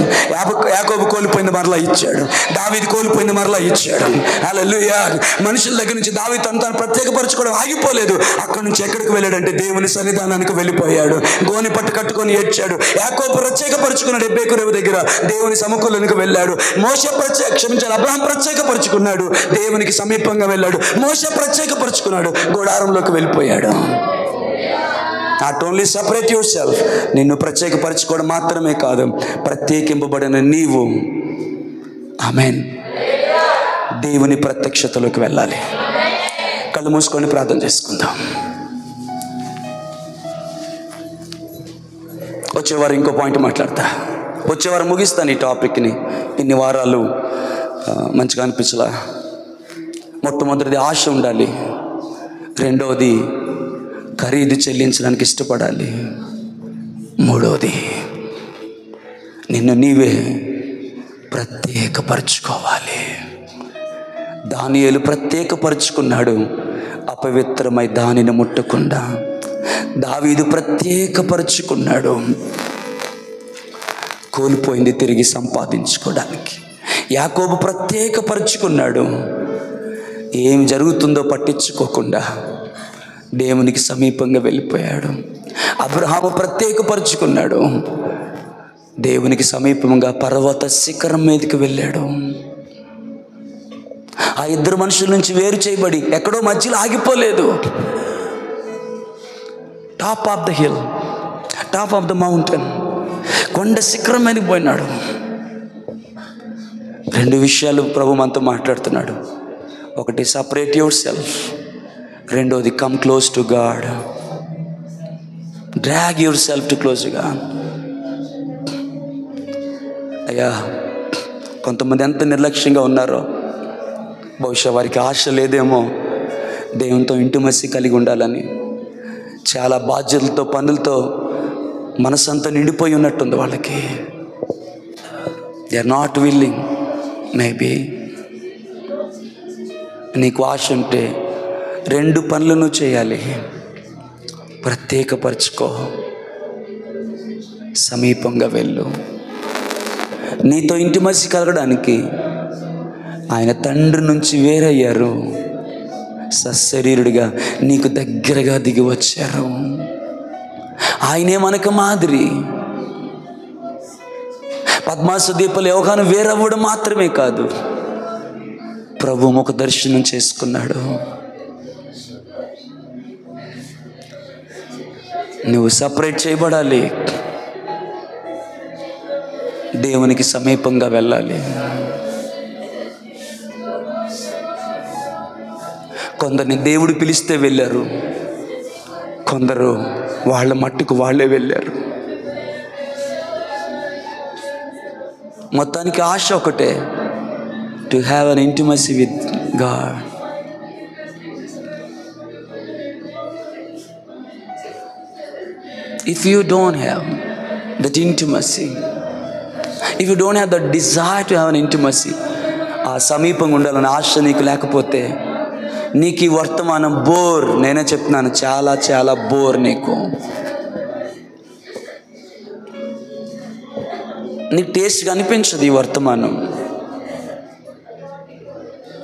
యాకోబు కోల్పోయింది మరలా ఇచ్చాడు, దావీదు కోల్పోయింది మరలా ఇచ్చాడు. హల్లెలూయా. మనుషుల దగ్గర నుంచి దావీదు తను ప్రత్యేకపరచుకోవడం ఆగిపోలేదు. అక్కడి నుంచి ఎక్కడికి వెళ్ళాడంటే దేవుని సన్నిధానానికి వెళ్ళిపోయాడు. గోని పట్టు కట్టుకొని ఏడ్చాడు. యాకోబు ప్రత్యేకపరుచుకున్నాడు ఎబ్బేకురేవు దగ్గర, దేవుని సముఖంలోనికి వెళ్ళాడు. మోషే అబ్రహాం ప్రత్యేకపరుచుకున్నాడు, దేవునికి సమీపంగా వెళ్ళాడు. మోషే ప్రత్యేకపరుచుకున్నాడు, గుడారంలోకి వెళ్ళిపోయాడు. Not only separate your self, నిన్ను ప్రత్యేకపరచుకోవడం మాత్రమే కాదు, ప్రత్యేకింపబడిన నీవు ఆమేన్ దేవుని ప్రత్యక్షతలోకి వెళ్ళాలి. కళ్ళు మూసుకొని ప్రార్థన చేసుకుందాం. వచ్చేవారు ఇంకో పాయింట్ మాట్లాడతా, వచ్చేవారు ముగిస్తాను ఈ టాపిక్ని. ఇన్ని వారాలు మంచిగా అనిపించలా. మొట్టమొదటిది ఆశ ఉండాలి, రెండవది ఖరీదు చెల్లించడానికి ఇష్టపడాలి, మూడవది నిన్ను నీవే ప్రత్యేకపరచుకోవాలి. దానియేలు ప్రత్యేకపరుచుకున్నాడు, అపవిత్రమై దానిని ముట్టకుండా. దావీదు ప్రత్యేకపరుచుకున్నాడు, కోల్పోయింది తిరిగి సంపాదించుకోవడానికి. యాకోబు ప్రత్యేకపరుచుకున్నాడు, ఏం జరుగుతుందో పట్టించుకోకుండా దేవునికి సమీపంగా వెళ్ళిపోయాడు. అబ్రహాము ప్రత్యేకపరుచుకున్నాడు, దేవునికి సమీపంగా పర్వత శిఖరం మీదకి వెళ్ళాడు. ఆ ఇద్దరు మనుషుల నుంచి వేరు చేయబడి ఎక్కడో మధ్యలో ఆగిపోలేదు. Top of the hill, top of the mountain, కొండ శిఖరం మీదకి పోయినాడు. 2 విషయాలు ప్రభు మనతో మాట్లాడుతున్నాడు. ఒకటి సపరేట్ యువర్ సెల్ఫ్, రెండోది come close to God, drag your self to close to God. అయ్యా, కొంతమంది ఎంత నిర్లక్ష్యంగా ఉన్నారో, బహుశా వారికి ఆశ లేదేమో దేవునితో ఇంటిమసీ కలిగి ఉండాలని. చాలా బాధ్యతలతో పనులతో మనసంతా నిండిపోయి ఉన్నట్టుంది వాళ్ళకి. They are not willing. Maybe నీకు ఆశ ఉంటే 2 పనులను చేయాలి. ప్రత్యేకపరచుకో, సమీపంగా వెళ్ళు. నీతో ఇంటిమసీ కలగడానికి ఆయన తండ్రి నుంచి వేరయ్యారు, సశరీరుడిగా నీకు దగ్గరగా దిగి వచ్చారు. ఆయనే మనకు మాదిరి. పద్మాసు దీపాలు యోగాను వేరవ్వడం మాత్రమే కాదు, ప్రభు ముఖ దర్శనం చేసుకున్నాడు. నువ్వు సపరేట్ చేయబడాలి, దేవునికి సమీపంగా వెళ్ళాలి. కొందరిని దేవుడు పిలిస్తే వెళ్ళారు, కొందరు వాళ్ళ మట్టుకు వాళ్ళే వెళ్ళారు. మొత్తానికి ఆశ ఒకటే, to have an intimacy with God. If you don't have that intimacy, if you don't have the desire to have an intimacy, ఆ సమీపంగా ఉండాలని ఆశ నీకు లేకపోతే నీకు ఈ వర్తమానం బోర్. నేనే చెప్తున్నాను, చాలా చాలా బోర్. నీకు టేస్ట్గా అనిపించదు ఈ వర్తమానం.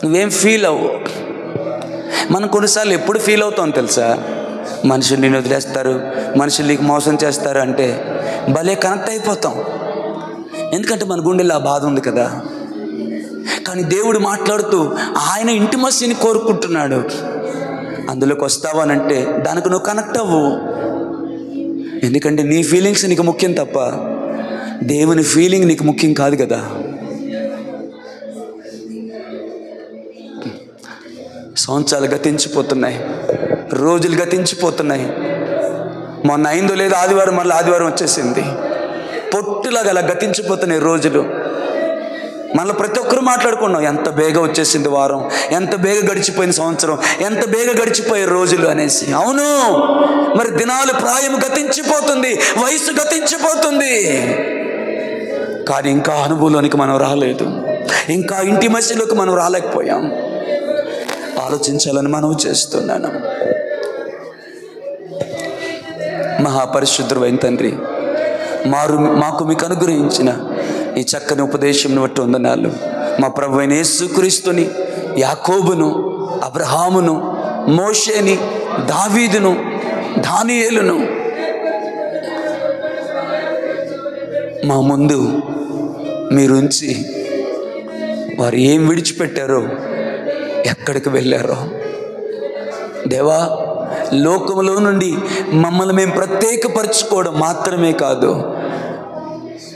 నువ్వేం ఫీల్ అవ్వు. మనం కొన్నిసార్లు ఎప్పుడు ఫీల్ అవుతాం తెలుసా? మనుషులు నిన్ను వదిలేస్తారు, మనుషులు నీకు మోసం చేస్తారు అంటే భలే కనెక్ట్ అయిపోతాం. ఎందుకంటే మన గుండెల్లో ఆ బాధ ఉంది కదా. కానీ దేవుడు మాట్లాడుతూ ఆయన ఇంటిమసీని కోరుకుంటున్నాడు. అందులోకి వస్తావా అంటే దానికి నువ్వు కనెక్ట్ అవ్వు. ఎందుకంటే నీ ఫీలింగ్స్ నీకు ముఖ్యం తప్ప దేవుని ఫీలింగ్ నీకు ముఖ్యం కాదు కదా. సంవత్సరాలు గతించిపోతున్నాయి, రోజులు గతించిపోతున్నాయి. మొన్న అయిందో లేదో ఆదివారం, మళ్ళీ ఆదివారం వచ్చేసింది. పొట్టులాగా అలా గతించిపోతున్నాయి రోజులు. మళ్ళీ ప్రతి ఒక్కరు మాట్లాడుకున్నాం, ఎంత బేగ వచ్చేసింది వారం, ఎంత బేగ గడిచిపోయిన సంవత్సరం, ఎంత బేగ గడిచిపోయే రోజులు అనేసి. అవును, మరి దినాలు ప్రాయం గతించిపోతుంది, వయసు గతించిపోతుంది. కానీ ఇంకా అనుభవంలోనికి మనం రాలేదు, ఇంకా ఇంటిమసీలోకి మనం రాలేకపోయాం. ఆలోచించాలని మనం చేస్తున్నాను. మహాపరిశుద్ధుడైన తండ్రి, మాకు మీకు అనుగ్రహించిన ఈ చక్కని ఉపదేశంను బట్టి వందనాలు. మా ప్రభువైన యేసుక్రీస్తుని, యాకోబును, అబ్రహామును, మోషేని, దావీదును, దానియేలును మా ముందు మీరుంచి వారు ఏం విడిచిపెట్టారో, ఎక్కడికి వెళ్ళారో దేవా, లోకములో నుండి మమ్మల్ని మేము ప్రత్యేకపరచుకోవడం మాత్రమే కాదు,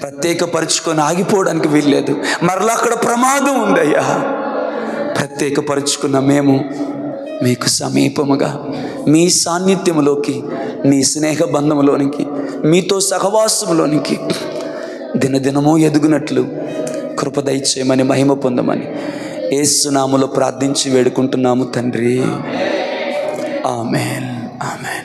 ప్రత్యేకపరచుకొని ఆగిపోవడానికి వీల్లేదు. మరలా అక్కడ ప్రమాదం ఉందయ్యా. ప్రత్యేకపరచుకున్న మేము మీకు సమీపముగా, మీ సాన్నిధ్యములోకి, మీ స్నేహ బంధములోనికి, మీతో సహవాసములోనికి దినదినము ఎదుగునట్లు కృప దయచేయమని, మహిమ పొందమని యేసు నామములో ప్రార్థించి వేడుకుంటున్నాము తండ్రి. ఆమేన్, ఆమేన్.